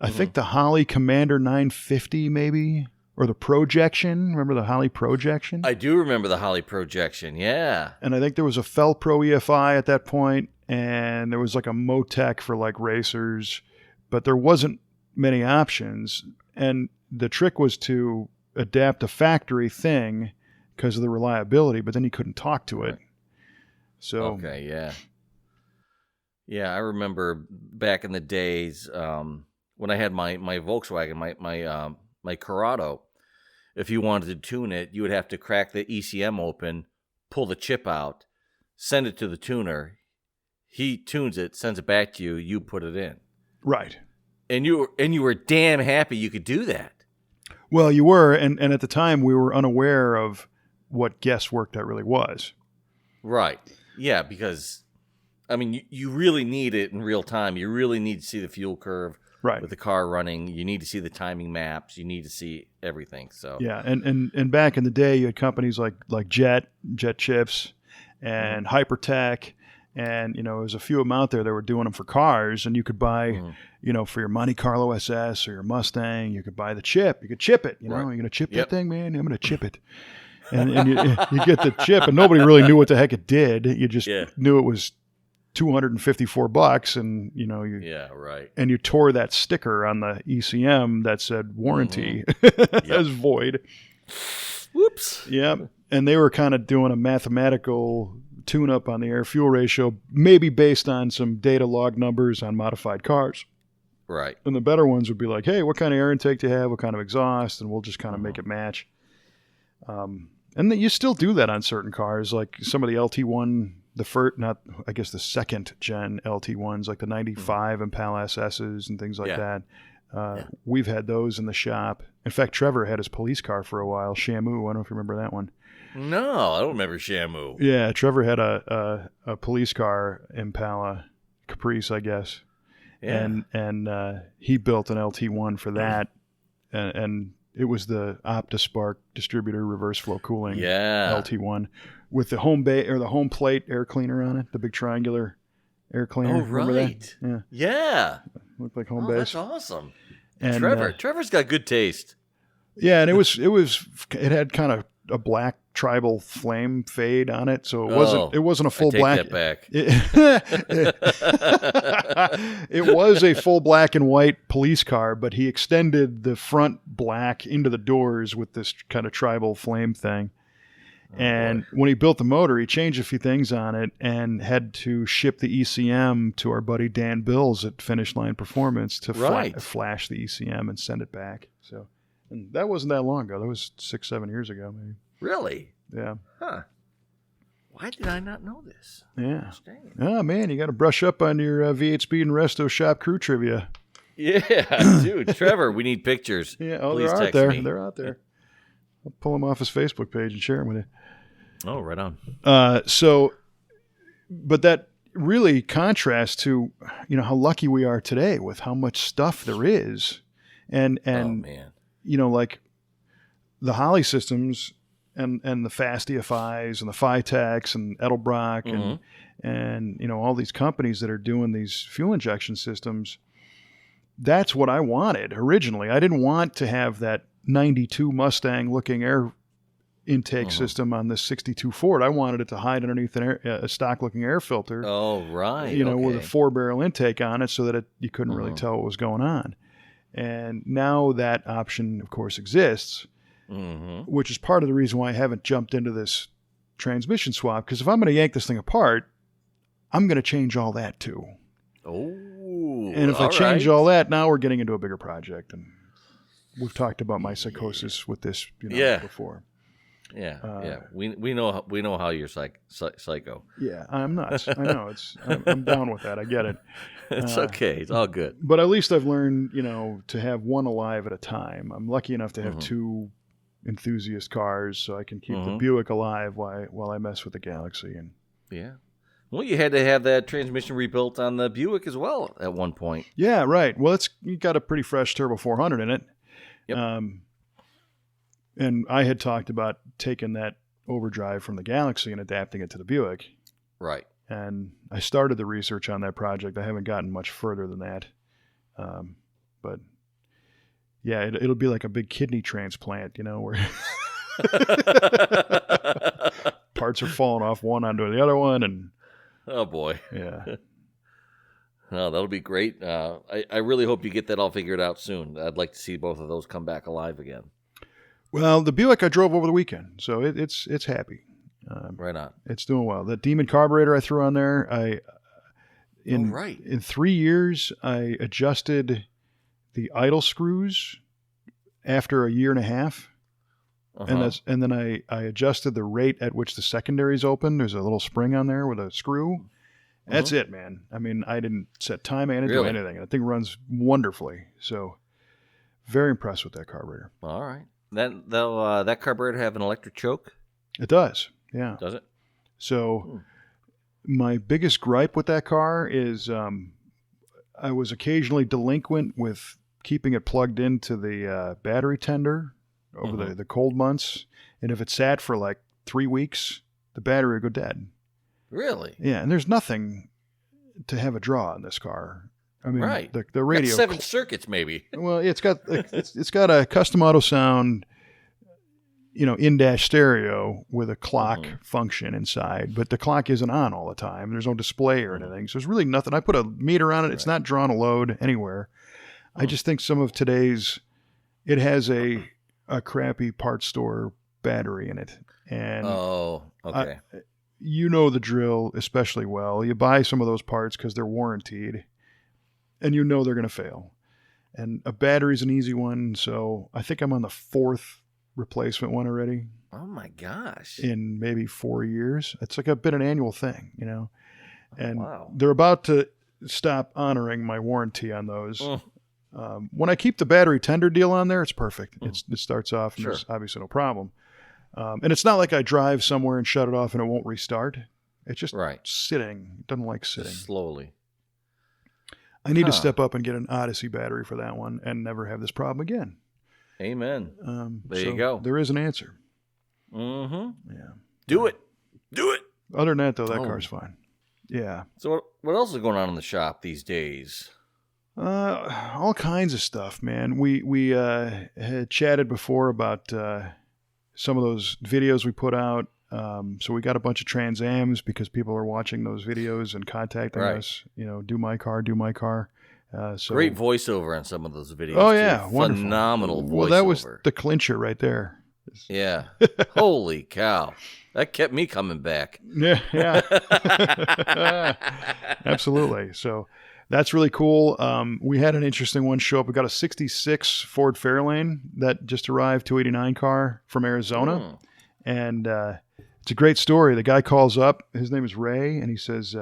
think the Holley Commander 950 maybe. Or the Projection. Remember the Holley Projection? I do remember the Holley Projection, yeah. And I think there was a Felpro EFI at that point, and there was like a Motec for like racers, but there wasn't many options. And the trick was to adapt a factory thing because of the reliability, but then you couldn't talk to it. Right. So okay, yeah. Yeah, I remember back in the days when I had my Volkswagen, my Corrado. If you wanted to tune it, you would have to crack the ECM open, pull the chip out, send it to the tuner. He tunes it, sends it back to you. You put it in. right. And you were damn happy you could do that. Well, you were, and at the time we were unaware of what guesswork that really was. Right. Yeah, because, I mean, you really need it in real time. You really need to see the fuel curve Right. with the car running. You need to see the timing maps. You need to see everything. So Yeah, and back in the day, you had companies like Jet Chips, and Hypertech, and there's a few of them out there that were doing them for cars, and you could buy, for your Monte Carlo SS or your Mustang, you could buy the chip. You could chip it. You're gonna chip that thing, man. I'm gonna chip it. And you get the chip, and nobody really knew what the heck it did. You just knew it was $254, and yeah, right. and you tore that sticker on the ECM that said warranty as void. Whoops. Yeah, and they were kind of doing a mathematical tune-up on the air-fuel ratio, maybe based on some data log numbers on modified cars. Right. And the better ones would be like, hey, what kind of air intake do you have? What kind of exhaust? And we'll just kind of make it match. And you still do that on certain cars, like some of the LT1, the second gen LT1s, like the 95 Impala SSs and things like that. We've had those in the shop. In fact, Trevor had his police car for a while, Shamu. I don't know if you remember that one. No, I don't remember Shamu. Yeah, Trevor had a police car, Impala Caprice, I guess. Yeah. And he built an LT1 for that. And it was the OptiSpark distributor reverse flow cooling LT1 with the home bay or the home plate air cleaner on it, the big triangular air cleaner. Oh, right. Yeah. Looked like home base. That's awesome. And Trevor's got good taste. Yeah, and it had kind of a black tribal flame fade on it, so it wasn't a full black. Take that back. It was a full black and white police car, but he extended the front black into the doors with this kind of tribal flame thing. And when he built the motor, he changed a few things on it and had to ship the ECM to our buddy Dan Bills at Finish Line Performance to flash the ECM and send it back. So, and that wasn't that long ago. That was 6-7 years ago, maybe. Really? Yeah. Huh. Why did I not know this? Yeah. Oh, man, you got to brush up on your V8 Speed and Resto Shop crew trivia. Yeah, dude. Trevor, we need pictures. Yeah, please they're out text there. me. They're out there. I'll pull them off his Facebook page and share them with you. Oh, right on. But that really contrasts to, how lucky we are today with how much stuff there is. And oh, man. Like the Holley systems and the Fast EFIs and the Phytex and Edelbrock and all these companies that are doing these fuel injection systems, that's what I wanted originally. I didn't want to have that 92 Mustang looking air intake system on this 62 Ford. I wanted it to hide underneath a stock looking air filter. Oh, right. With a 4-barrel intake on it so that you couldn't really tell what was going on. And now that option, of course, exists, which is part of the reason why I haven't jumped into this transmission swap. Because if I'm going to yank this thing apart, I'm going to change all that too. Oh, and if I change all that, now we're getting into a bigger project. And we've talked about my psychosis with this, before. Yeah, we know how you're psycho. Yeah, I'm nuts. I know I'm down with that. I get it. It's okay. It's all good. But at least I've learned, to have one alive at a time. I'm lucky enough to have two enthusiast cars, so I can keep the Buick alive while I mess with the Galaxy. And well, you had to have that transmission rebuilt on the Buick as well at one point. Yeah, right. Well, you got a pretty fresh Turbo 400 in it. Yep. And I had talked about taking that overdrive from the Galaxy and adapting it to the Buick. Right. And I started the research on that project. I haven't gotten much further than that. But yeah, it'll be like a big kidney transplant, where parts are falling off one onto the other one. And oh, boy. Yeah. Oh, that'll be great. I really hope you get that all figured out soon. I'd like to see both of those come back alive again. Well, the Buick I drove over the weekend, so it's happy. Right on. It's doing well. The Demon carburetor I threw on there, in 3 years I adjusted the idle screws after a year and a half. And then I adjusted the rate at which the secondaries open. There's a little spring on there with a screw. That's it, man. I mean, I didn't set time. I didn't do anything. That thing runs wonderfully. So very impressed with that carburetor. All right. That carburetor have an electric choke? It does. Yeah. Does it? So my biggest gripe with that car is I was occasionally delinquent with keeping it plugged into the battery tender over the cold months. And if it sat for like 3 weeks, the battery would go dead. Really? Yeah, and there's nothing to have a draw in this car. I mean, the radio. Got 7 circuits, maybe. Well, it's got a custom auto sound, in-dash stereo with a clock function inside, but the clock isn't on all the time. There's no display or anything, so there's really nothing. I put a meter on it. It's not drawing a load anywhere. I just think some of today's, it has a crappy parts store battery in it, and okay. You know the drill especially well. You buy some of those parts because they're warranted, and you know they're going to fail. And a battery's an easy one, so I think I'm on the 4th replacement one already. Oh my gosh! In maybe 4 years, it's like an annual thing, And they're about to stop honoring my warranty on those. When I keep the battery tender deal on there, it's perfect. It starts off, and there's obviously no problem. And it's not like I drive somewhere and shut it off and it won't restart. It's just sitting. It doesn't like sitting. Just slowly. I need to step up and get an Odyssey battery for that one and never have this problem again. Amen. There you go. There is an answer. Mm-hmm. Yeah. Do it. Do it. Other than that, though, that car's fine. Yeah. So what else is going on in the shop these days? All kinds of stuff, man. We had chatted before about some of those videos we put out. So we got a bunch of Trans Ams because people are watching those videos and contacting us. Do my car. So great voiceover on some of those videos. Oh yeah, wonderful. Phenomenal voiceover. Well, that was the clincher right there. Yeah. Holy cow. That kept me coming back. Yeah. Absolutely. So that's really cool. We had an interesting one show up. We got a 66 Ford Fairlane that just arrived, 289 car from Arizona. And it's a great story. The guy calls up. His name is Ray, and he says,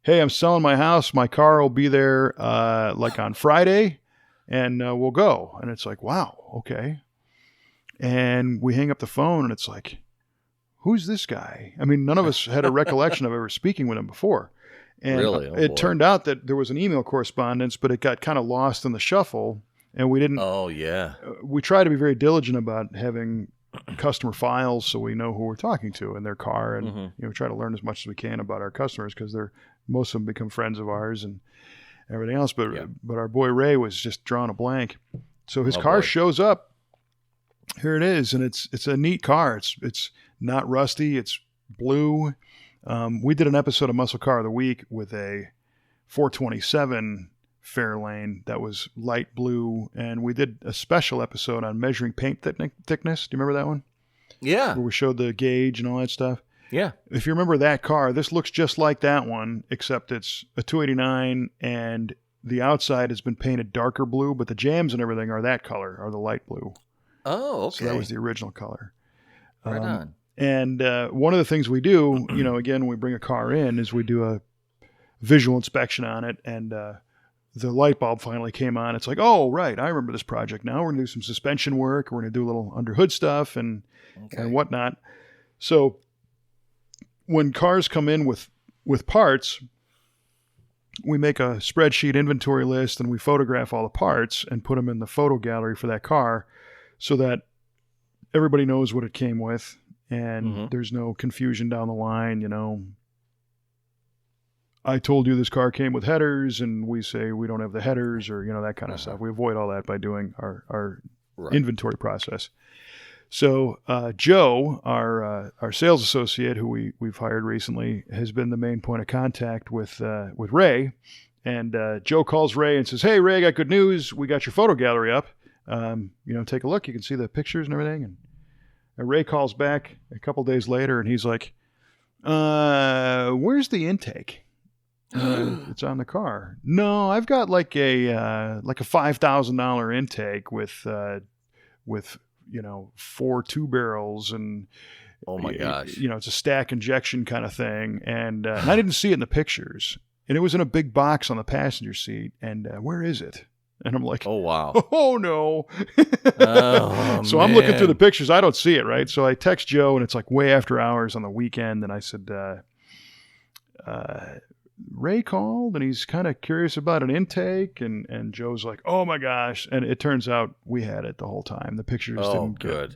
hey, I'm selling my house. My car will be there like on Friday, and we'll go. And it's like, wow, okay. And we hang up the phone, and it's like, who's this guy? I mean, none of us had a recollection of ever speaking with him before. And really? It turned out that there was an email correspondence, but it got kind of lost in the shuffle, and we didn't. Oh, yeah. We try to be very diligent about having customer files so we know who we're talking to and their car, and we try to learn as much as we can about our customers because most of them become friends of ours and everything else. But our boy Ray was just drawing a blank. So his car shows up. Here it is, and it's a neat car. It's not rusty. It's blue. We did an episode of Muscle Car of the Week with a 427 Fairlane that was light blue, and we did a special episode on measuring paint thickness. Do you remember that one? Yeah. Where we showed the gauge and all that stuff. Yeah. If you remember that car, this looks just like that one, except it's a 289, and the outside has been painted darker blue, but the jams and everything are that color, are the light blue. Oh, okay. So that was the original color. Right on. And one of the things we do, again, when we bring a car in, is we do a visual inspection on it, and the light bulb finally came on. It's like, oh, right, I remember this project now. We're going to do some suspension work. We're going to do a little under hood stuff and whatnot. So when cars come in with parts, we make a spreadsheet inventory list, and we photograph all the parts and put them in the photo gallery for that car so that everybody knows what it came with. And there's no confusion down the line, I told you this car came with headers, and we say we don't have the headers, or, that kind of stuff. We avoid all that by doing our inventory process. So Joe, our sales associate, who we've hired recently, has been the main point of contact with Ray. And Joe calls Ray and says, "Hey, Ray, I got good news. We got your photo gallery up. Take a look. You can see the pictures and everything." And Ray calls back a couple days later, and he's like, "Where's the intake? It's on the car." "No, I've got like a $5,000 intake with 4 2 barrels and." Oh my gosh! It's a stack injection kind of thing, and I didn't see it in the pictures. And it was in a big box on the passenger seat. And where is it? And I'm like, oh, wow. Oh, no. Oh, so I'm looking through the pictures. I don't see it, right? So I text Joe, and it's like way after hours on the weekend. And I said, Ray called, and he's kind of curious about an intake. And Joe's like, oh, my gosh. And it turns out we had it the whole time. The pictures didn't good.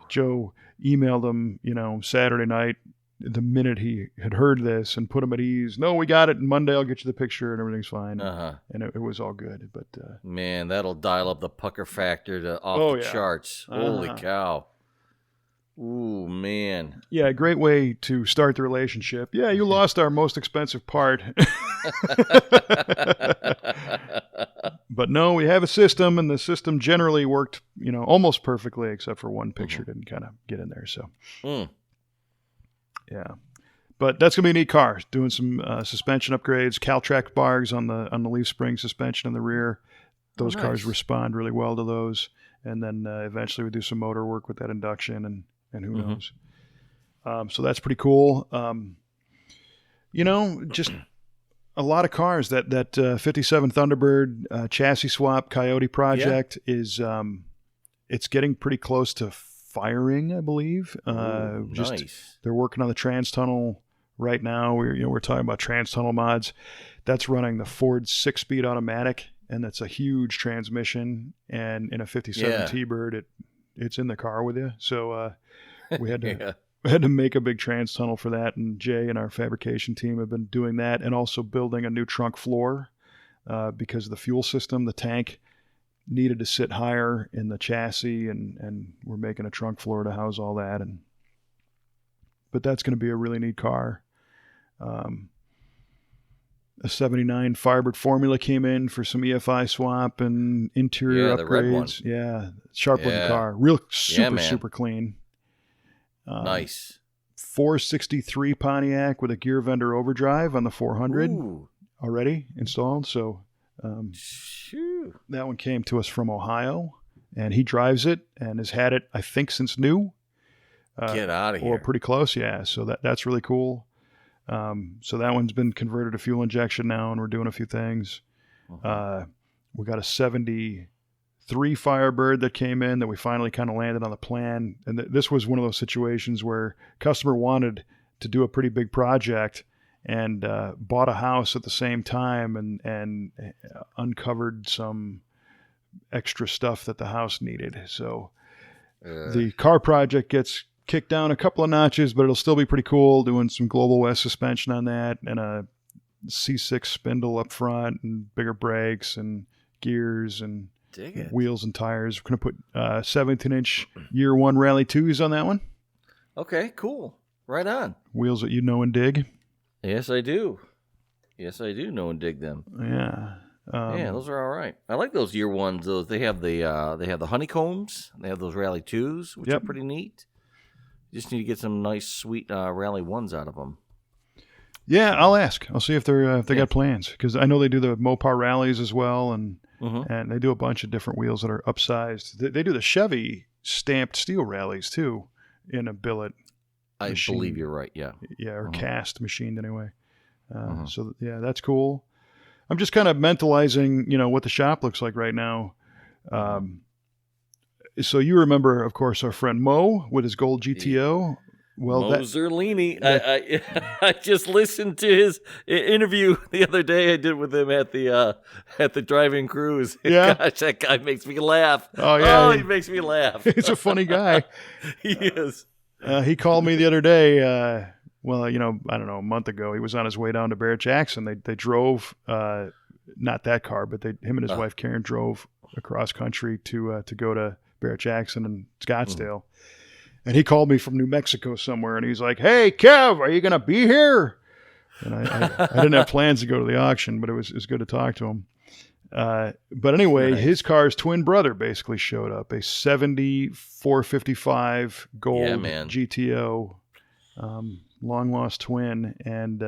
Joe emailed him, Saturday night. The minute he had heard this and put him at ease, "No, we got it. And Monday I'll get you the picture and everything's fine." And it was all good. But man, that'll dial up the pucker factor to off the charts. Holy cow! Ooh, man. Yeah, great way to start the relationship. Yeah, you lost our most expensive part. But no, we have a system, and the system generally worked, almost perfectly, except for one picture didn't kind of get in there. So. Yeah, but that's gonna be a neat car. Doing some suspension upgrades, Caltrac bars on the leaf spring suspension in the rear. Those cars respond really well to those, and then eventually we do some motor work with that induction, and who knows. So that's pretty cool. Just a lot of cars. That 57 Thunderbird chassis swap Coyote project is it's getting pretty close to firing, I believe. Nice. They're working on the trans tunnel right now. We're talking about trans tunnel mods. That's running the Ford 6-speed automatic, and that's a huge transmission. And in a 57 T-Bird, it's in the car with you. So we had to we had to make a big trans tunnel for that. And Jay and our fabrication team have been doing that, and also building a new trunk floor because of the fuel system, the tank needed to sit higher in the chassis, and we're making a trunk floor to house all that. But that's going to be a really neat car. A 79 Firebird Formula came in for some EFI swap and interior upgrades. The red one. Yeah, sharp looking car, real super clean. Nice. 463 Pontiac with a gear vendor overdrive on the 400 already installed. So. That one came to us from Ohio, and he drives it and has had it, I think, since new. Get out of here. Or pretty close, yeah. So that's really cool. So that one's been converted to fuel injection now, and we're doing a few things. We got a 73 Firebird that came in that we finally kind of landed on the plan. And this was one of those situations where customer wanted to do a pretty big project and bought a house at the same time and uncovered some extra stuff that the house needed. So the car project gets kicked down a couple of notches, but it'll still be pretty cool, doing some Global West suspension on that and a C6 spindle up front and bigger brakes and gears and wheels and tires. We're going to put 17-inch year one Rally 2s on that one. Okay, cool. Right on. Wheels that you know and dig. Yes, I do. Know and dig them. Yeah. Yeah, those are all right. I like those year ones. Those they have the honeycombs. They have those Rally 2s, which are pretty neat. You just need to get some nice, sweet Rally 1s out of them. Yeah, I'll ask. I'll see if they got plans, because I know they do the Mopar rallies as well, and they do a bunch of different wheels that are upsized. They do the Chevy stamped steel rallies too in a billet. I believe you're right. Yeah. Yeah, or cast machined anyway. So yeah, that's cool. I'm just kind of mentalizing, what the shop looks like right now. So you remember, of course, our friend Mo with his gold GTO. Well, Mo Zerlini. I just listened to his interview the other day. I did with him at the drive-in cruise. Yeah. Gosh, that guy makes me laugh. Oh yeah, he makes me laugh. He's a funny guy. He is. He called me the other day. I don't know, a month ago. He was on his way down to Barrett Jackson. They drove, not that car, but him and his wife Karen drove across country to go to Barrett Jackson and Scottsdale. And he called me from New Mexico somewhere, and he's like, "Hey, Kev, are you going to be here?" And I didn't have plans to go to the auction, but it was good to talk to him. But anyway, his car's twin brother basically showed up, a 70 455 gold GTO, long lost twin. And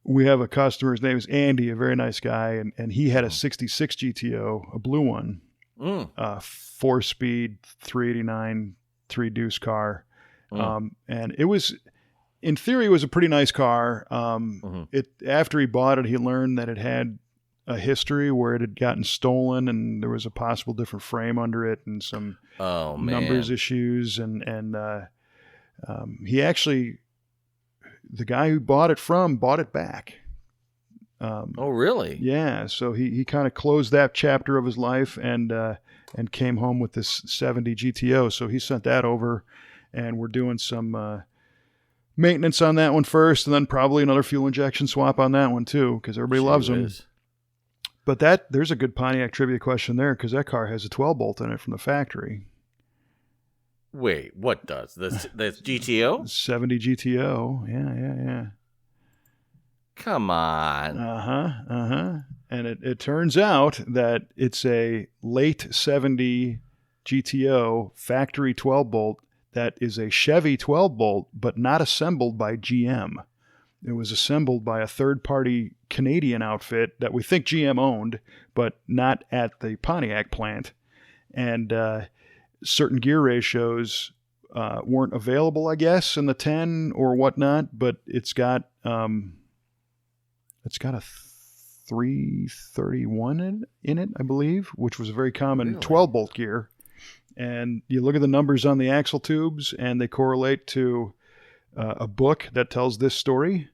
we have a customer, his name is Andy, a very nice guy, and he had a 66 GTO, a blue one, 4-speed, 389, 3-deuce car. And it was, in theory, it was a pretty nice car. After he bought it, he learned that it had a history where it had gotten stolen, and there was a possible different frame under it and some numbers issues. And he actually, the guy who bought it back. Oh, really? Yeah. So he kind of closed that chapter of his life and came home with this 70 GTO. So he sent that over, and we're doing some maintenance on that one first, and then probably another fuel injection swap on that one too, because everybody loves them. But there's a good Pontiac trivia question there, because that car has a 12-bolt in it from the factory. Wait, what does? That's GTO? 70 GTO. Yeah. Come on. And it turns out that it's a late 70 GTO factory 12-bolt that is a Chevy 12-bolt, but not assembled by GM. It was assembled by a third-party Canadian outfit that we think GM owned, but not at the Pontiac plant. And certain gear ratios weren't available, I guess, in the 10 or whatnot. But it's got a 331 in it, I believe, which was a very common 12-bolt gear. And you look at the numbers on the axle tubes, and they correlate to a book that tells this story,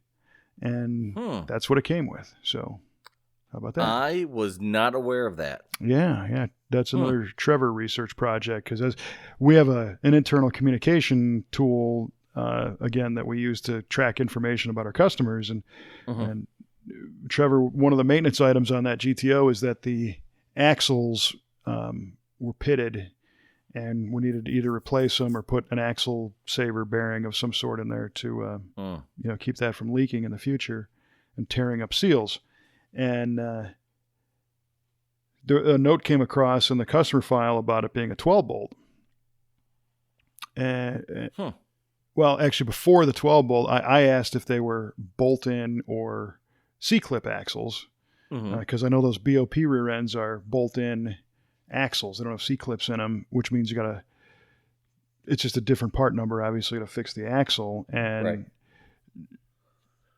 and that's what it came with. So how about that? I was not aware of that. Yeah. That's another Trevor research project, because as we have an internal communication tool, again, that we use to track information about our customers. And Trevor, one of the maintenance items on that GTO is that the axles were pitted, and we needed to either replace them or put an axle saver bearing of some sort in there to keep that from leaking in the future and tearing up seals. And a note came across in the customer file about it being a 12-bolt. Well, actually, before the 12-bolt, I asked if they were bolt-in or C-clip axles, because I know those BOP rear ends are bolt-in axles. They don't have C-clips in them, which means it's just a different part number, obviously, to fix the axle. And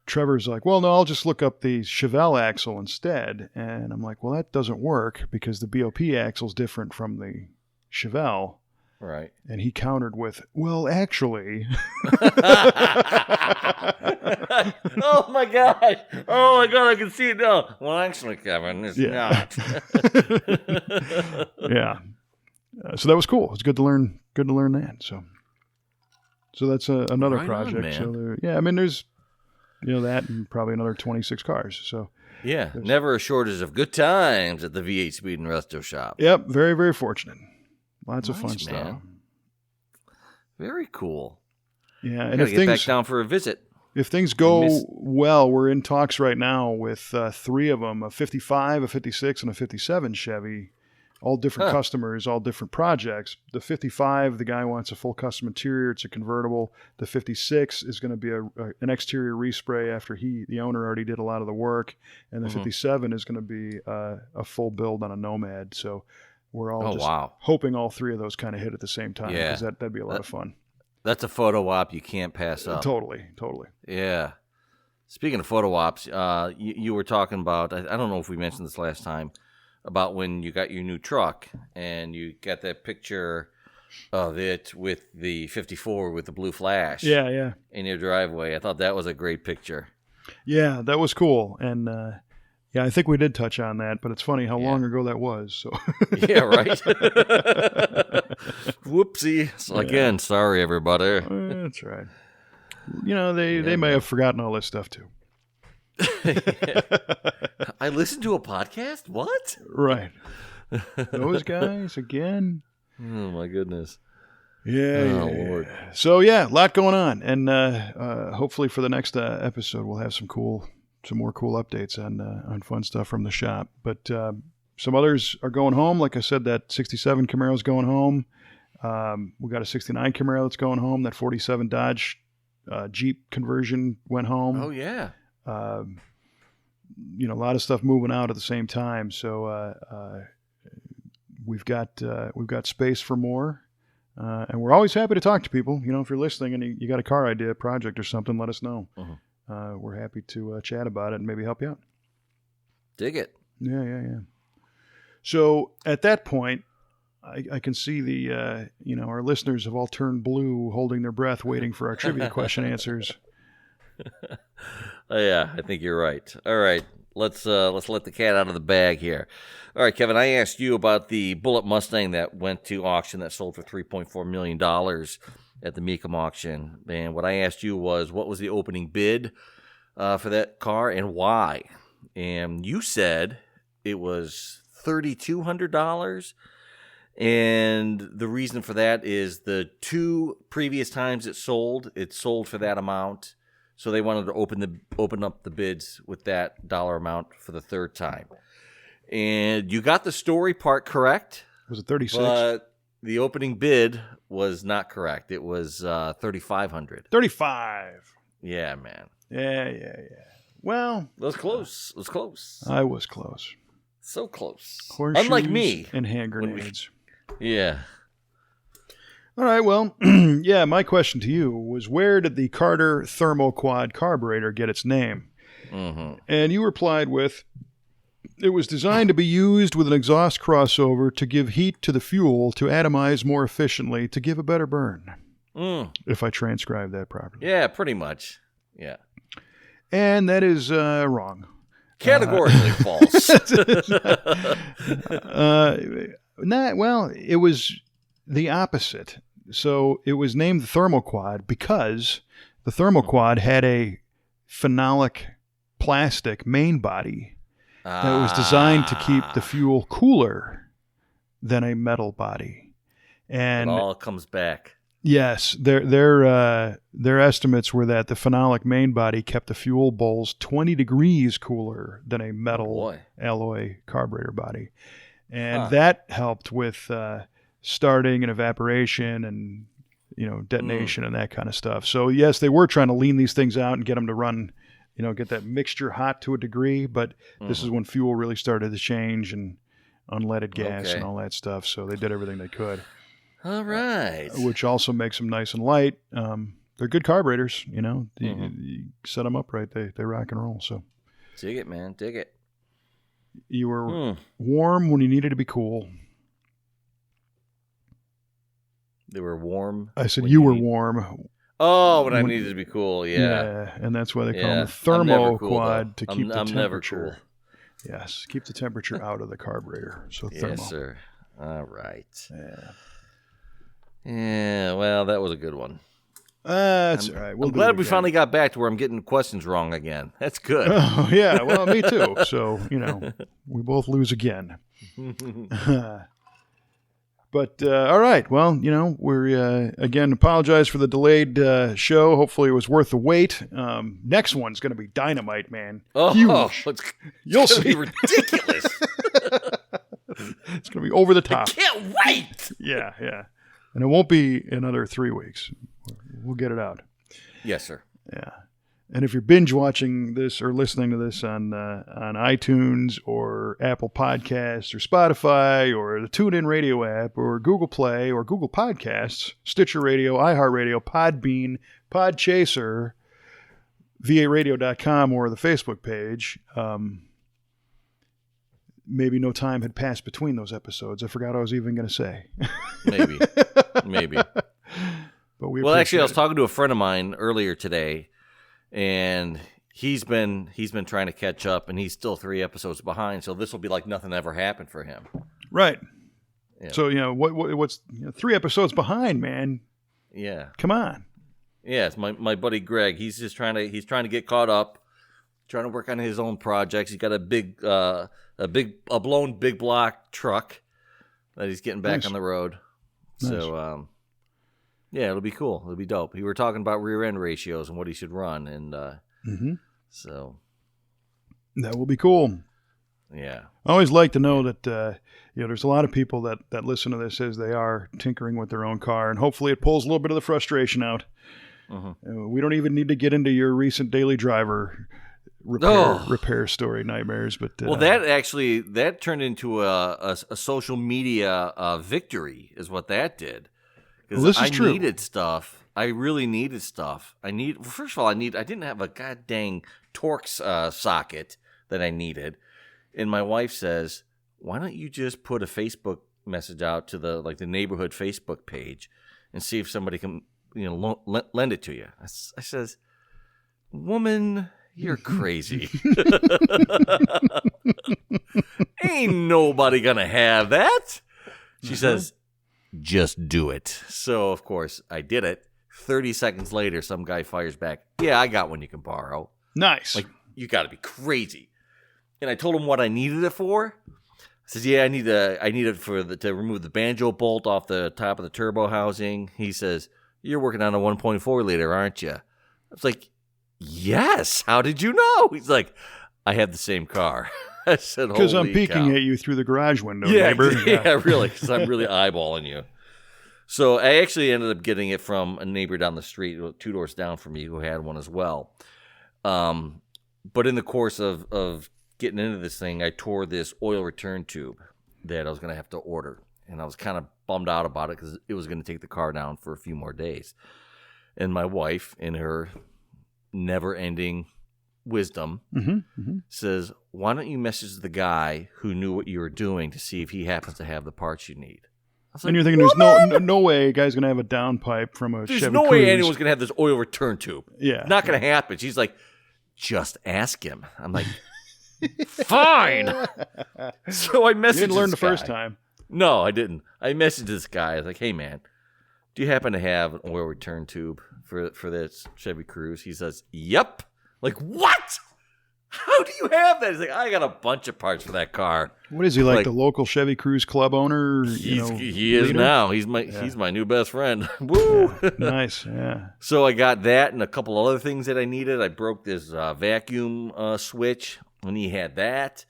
Trevor's like, well, no, I'll just look up the Chevelle axle instead. And I'm like, well, that doesn't work, because the BOP axle is different from the Chevelle. Right. And he countered with, well, actually. Oh my God, I can see it now. Well, actually, Kevin, it's not. Yeah. So that was cool. It's good to learn that. So that's another project. So there's that and probably another 26 cars. So yeah, never a shortage of good times at the V8 Speed and Resto Shop. Yep, very, very fortunate. Lots of fun stuff. Very cool. Yeah, and if get back down for a visit. If things go well, we're in talks right now with 3 of them: a 55, a 56, and a 57 Chevy. All different customers, all different projects. The 55, the guy wants a full custom interior. It's a convertible. The 56 is going to be an exterior respray after the owner already did a lot of the work. And the 57 is going to be a full build on a Nomad. So we're all hoping all 3 of those kind of hit at the same time, because that'd be a lot of fun. That's a photo op you can't pass up. Totally. Yeah. Speaking of photo ops, you were talking about, I don't know if we mentioned this last time, about when you got your new truck and you got that picture of it with the 54 with the blue flash. Yeah. In your driveway. I thought that was a great picture. Yeah, that was cool. And I think we did touch on that, but it's funny how long ago that was. So yeah, right. Whoopsie. So again, sorry everybody. That's right. They may have forgotten all this stuff too. I listened to a podcast? What? Right. Those guys again. Oh my goodness. Yeah. Oh Lord. So yeah, a lot going on, and hopefully for the next episode we'll have some more cool updates on fun stuff from the shop. But some others are going home. Like I said, that '67 Camaro's going home. We got a '69 Camaro that's going home. That '47 Dodge Jeep conversion went home. Oh yeah. A lot of stuff moving out at the same time. So we've got space for more. And we're always happy to talk to people. If you're listening and you got a car idea, project or something, let us know. Uh-huh. We're happy to chat about it and maybe help you out. Dig it. Yeah. So at that point, I can see our listeners have all turned blue, holding their breath, waiting for our trivia question answers. Yeah, I think you're right. All right, let's let the cat out of the bag here. All right, Kevin, I asked you about the Bullitt Mustang that went to auction that sold for $3.4 million at the Mecum auction. And what I asked you was, what was the opening bid for that car and why? And you said it was $3,200. And the reason for that is the 2 previous times it sold for that amount. So they wanted to open up the bids with that dollar amount for the 3rd time. And you got the story part correct. Was it 36? But the opening bid was not correct. It was $3,500. 35. Yeah, man. Yeah. Well, it was close. It was close. I was close. So close. Horseshoes unlike me. And hand grenades. Yeah. All right, well, yeah, my question to you was, where did the Carter Thermoquad carburetor get its name? Mm-hmm. And you replied with, it was designed to be used with an exhaust crossover to give heat to the fuel to atomize more efficiently to give a better burn. If I transcribe that properly. Yeah, pretty much. Yeah. And that is wrong. Categorically false. Well, it was the opposite. So it was named the Thermoquad because the Thermoquad had a phenolic plastic main body that was designed to keep the fuel cooler than a metal body. And it all comes back. Yes, their estimates were that the phenolic main body kept the fuel bowls 20 degrees cooler than a metal alloy carburetor body. And that helped with starting and evaporation and detonation and that kind of stuff. So yes, they were trying to lean these things out and get them to run, get that mixture hot to a degree, but this is when fuel really started to change and unleaded gas and all that stuff. So they did everything they could. All right. Which also makes them nice and light. They're good carburetors, you set them up right, they rock and roll. So dig it, man, dig it. You were warm when you needed to be cool. They were warm. I said you were warm. Oh, when I needed to be cool, yeah. Yeah, and that's why they call them the Thermoquad to keep the temperature. I'm never cool. Yes, keep the temperature out of the carburetor. So thermo. Yes, sir. All right. Yeah. Yeah, well, that was a good one. That's all right. I'm glad we finally got back to where I'm getting questions wrong again. That's good. Oh, yeah. Well, me too. So, we both lose again. But, all right. Well, we're, again, apologize for the delayed show. Hopefully it was worth the wait. Next one's going to be dynamite, man. Oh, huge. You'll see. Be ridiculous. It's going to be over the top. I can't wait. Yeah. And it won't be another 3 weeks. We'll get it out. Yes, sir. Yeah. And if you're binge watching this or listening to this on iTunes or Apple Podcasts or Spotify or the TuneIn Radio app or Google Play or Google Podcasts, Stitcher Radio, iHeartRadio, Podbean, Podchaser, VARadio.com or the Facebook page, maybe no time had passed between those episodes. I forgot what I was even going to say. Maybe. But actually, I was talking to a friend of mine earlier today, and he's been trying to catch up, and he's still 3 episodes behind. So this will be like nothing ever happened for him. Right. Yeah. So what's 3 episodes behind, man? Yeah. Come on. Yeah, it's my buddy Greg. He's just trying to get caught up, trying to work on his own projects. He's got a blown big block truck that he's getting back on the road. Nice. So, yeah, it'll be cool. It'll be dope. We were talking about rear end ratios and what he should run, and so that will be cool. Yeah, I always like to know that there's a lot of people that listen to this as they are tinkering with their own car, and hopefully it pulls a little bit of the frustration out. We don't even need to get into your recent daily driver repair story nightmares, but well, that turned into a social media victory, is what that did. Because I needed stuff. I really needed stuff. First of all, I didn't have a goddamn Torx socket that I needed. And my wife says, why don't you just put a Facebook message out to the neighborhood Facebook page and see if somebody can, lend it to you. I says, woman, you're crazy. Ain't nobody gonna have that. She says, just do it. So, of course, I did it. 30 seconds later, some guy fires back, yeah, I got one you can borrow. Nice. Like, you got to be crazy. And I told him what I needed it for. I says, yeah, I need it to remove the banjo bolt off the top of the turbo housing. He says, you're working on a 1.4 liter, aren't you? I was like, yes. How did you know? He's like, I have the same car. I said, because I'm peeking at you through the garage window, neighbor. Yeah, really, because I'm really eyeballing you. So I actually ended up getting it from a neighbor down the street, 2 doors down from me, who had one as well. But in the course of getting into this thing, I tore this oil return tube that I was going to have to order. And I was kind of bummed out about it because it was going to take the car down for a few more days. And my wife, in her never-ending wisdom, says, why don't you message the guy who knew what you were doing to see if he happens to have the parts you need? And you're thinking, there's no way a guy's going to have a downpipe from a Chevy Cruze. There's no way anyone's going to have this oil return tube. Yeah. Not going to happen. She's like, just ask him. I'm like, fine. So I messaged this guy. You didn't learn the first time. No, I didn't. I messaged this guy. I was like, hey, man, do you happen to have an oil return tube for this Chevy Cruze? He says, yep. Like, what? How do you have that? He's like, I got a bunch of parts for that car. What is he, like the local Chevy Cruze club owner? He is now. He's my new best friend. Woo! Yeah, nice, yeah. So I got that and a couple other things that I needed. I broke this vacuum switch, and he had that,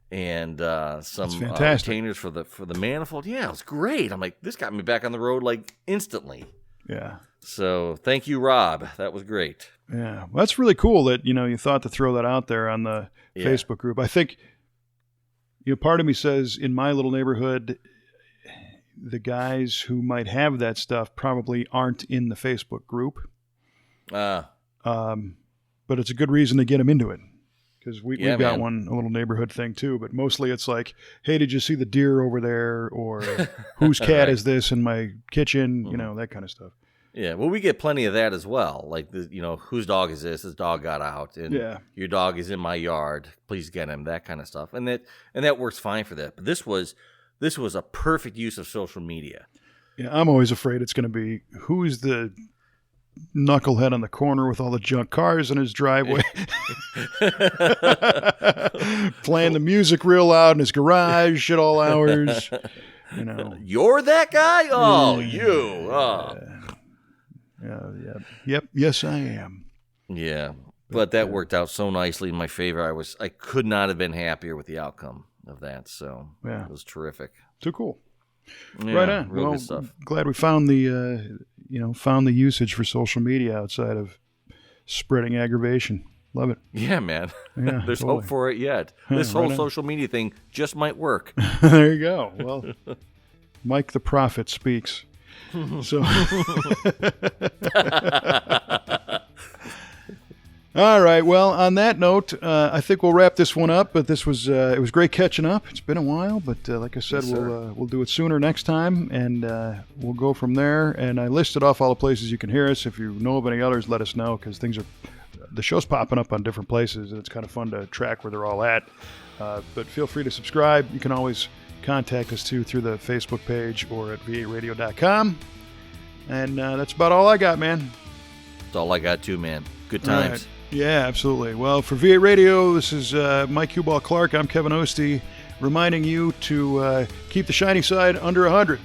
and some containers for the manifold. Yeah, it was great. I'm like, this got me back on the road like instantly. Yeah. So thank you, Rob. That was great. Yeah, well, that's really cool that you thought to throw that out there on the Facebook group. I think part of me says in my little neighborhood, the guys who might have that stuff probably aren't in the Facebook group. But it's a good reason to get them into it because we've got a little neighborhood thing too. But mostly it's like, hey, did you see the deer over there? Or whose cat is this in my kitchen? That kind of stuff. Yeah, well, we get plenty of that as well. Like, whose dog is this? His dog got out, and your dog is in my yard. Please get him. That kind of stuff, and that works fine for that. But this was a perfect use of social media. Yeah, I'm always afraid it's going to be who's the knucklehead on the corner with all the junk cars in his driveway, playing the music real loud in his garage at all hours. You're that guy. Oh, you. Oh. Yep. Yes, I am. Yeah, but that worked out so nicely in my favor. I could not have been happier with the outcome of that. So it was terrific. Too cool. Yeah, right on. Real good stuff. Glad we found the usage for social media outside of spreading aggravation. Love it. Yeah, man. Yeah, there's hope for it yet. This whole social media thing just might work. There you go. Well, Mike the Prophet speaks. So, all right. Well, on that note, I think we'll wrap this one up. But this was it was great catching up. It's been a while, but like I said, we'll do it sooner next time, and we'll go from there. And I listed off all the places you can hear us. If you know of any others, let us know because the show's popping up on different places, and it's kind of fun to track where they're all at. But feel free to subscribe. You can always contact us through the Facebook page or at varadio.com. And that's about all I got, man. That's all I got too, man. Good times. All right. Yeah, absolutely. Well, for V8 Radio, this is Mike Huball Clark. I'm Kevin Ostie, reminding you to keep the shiny side under 100.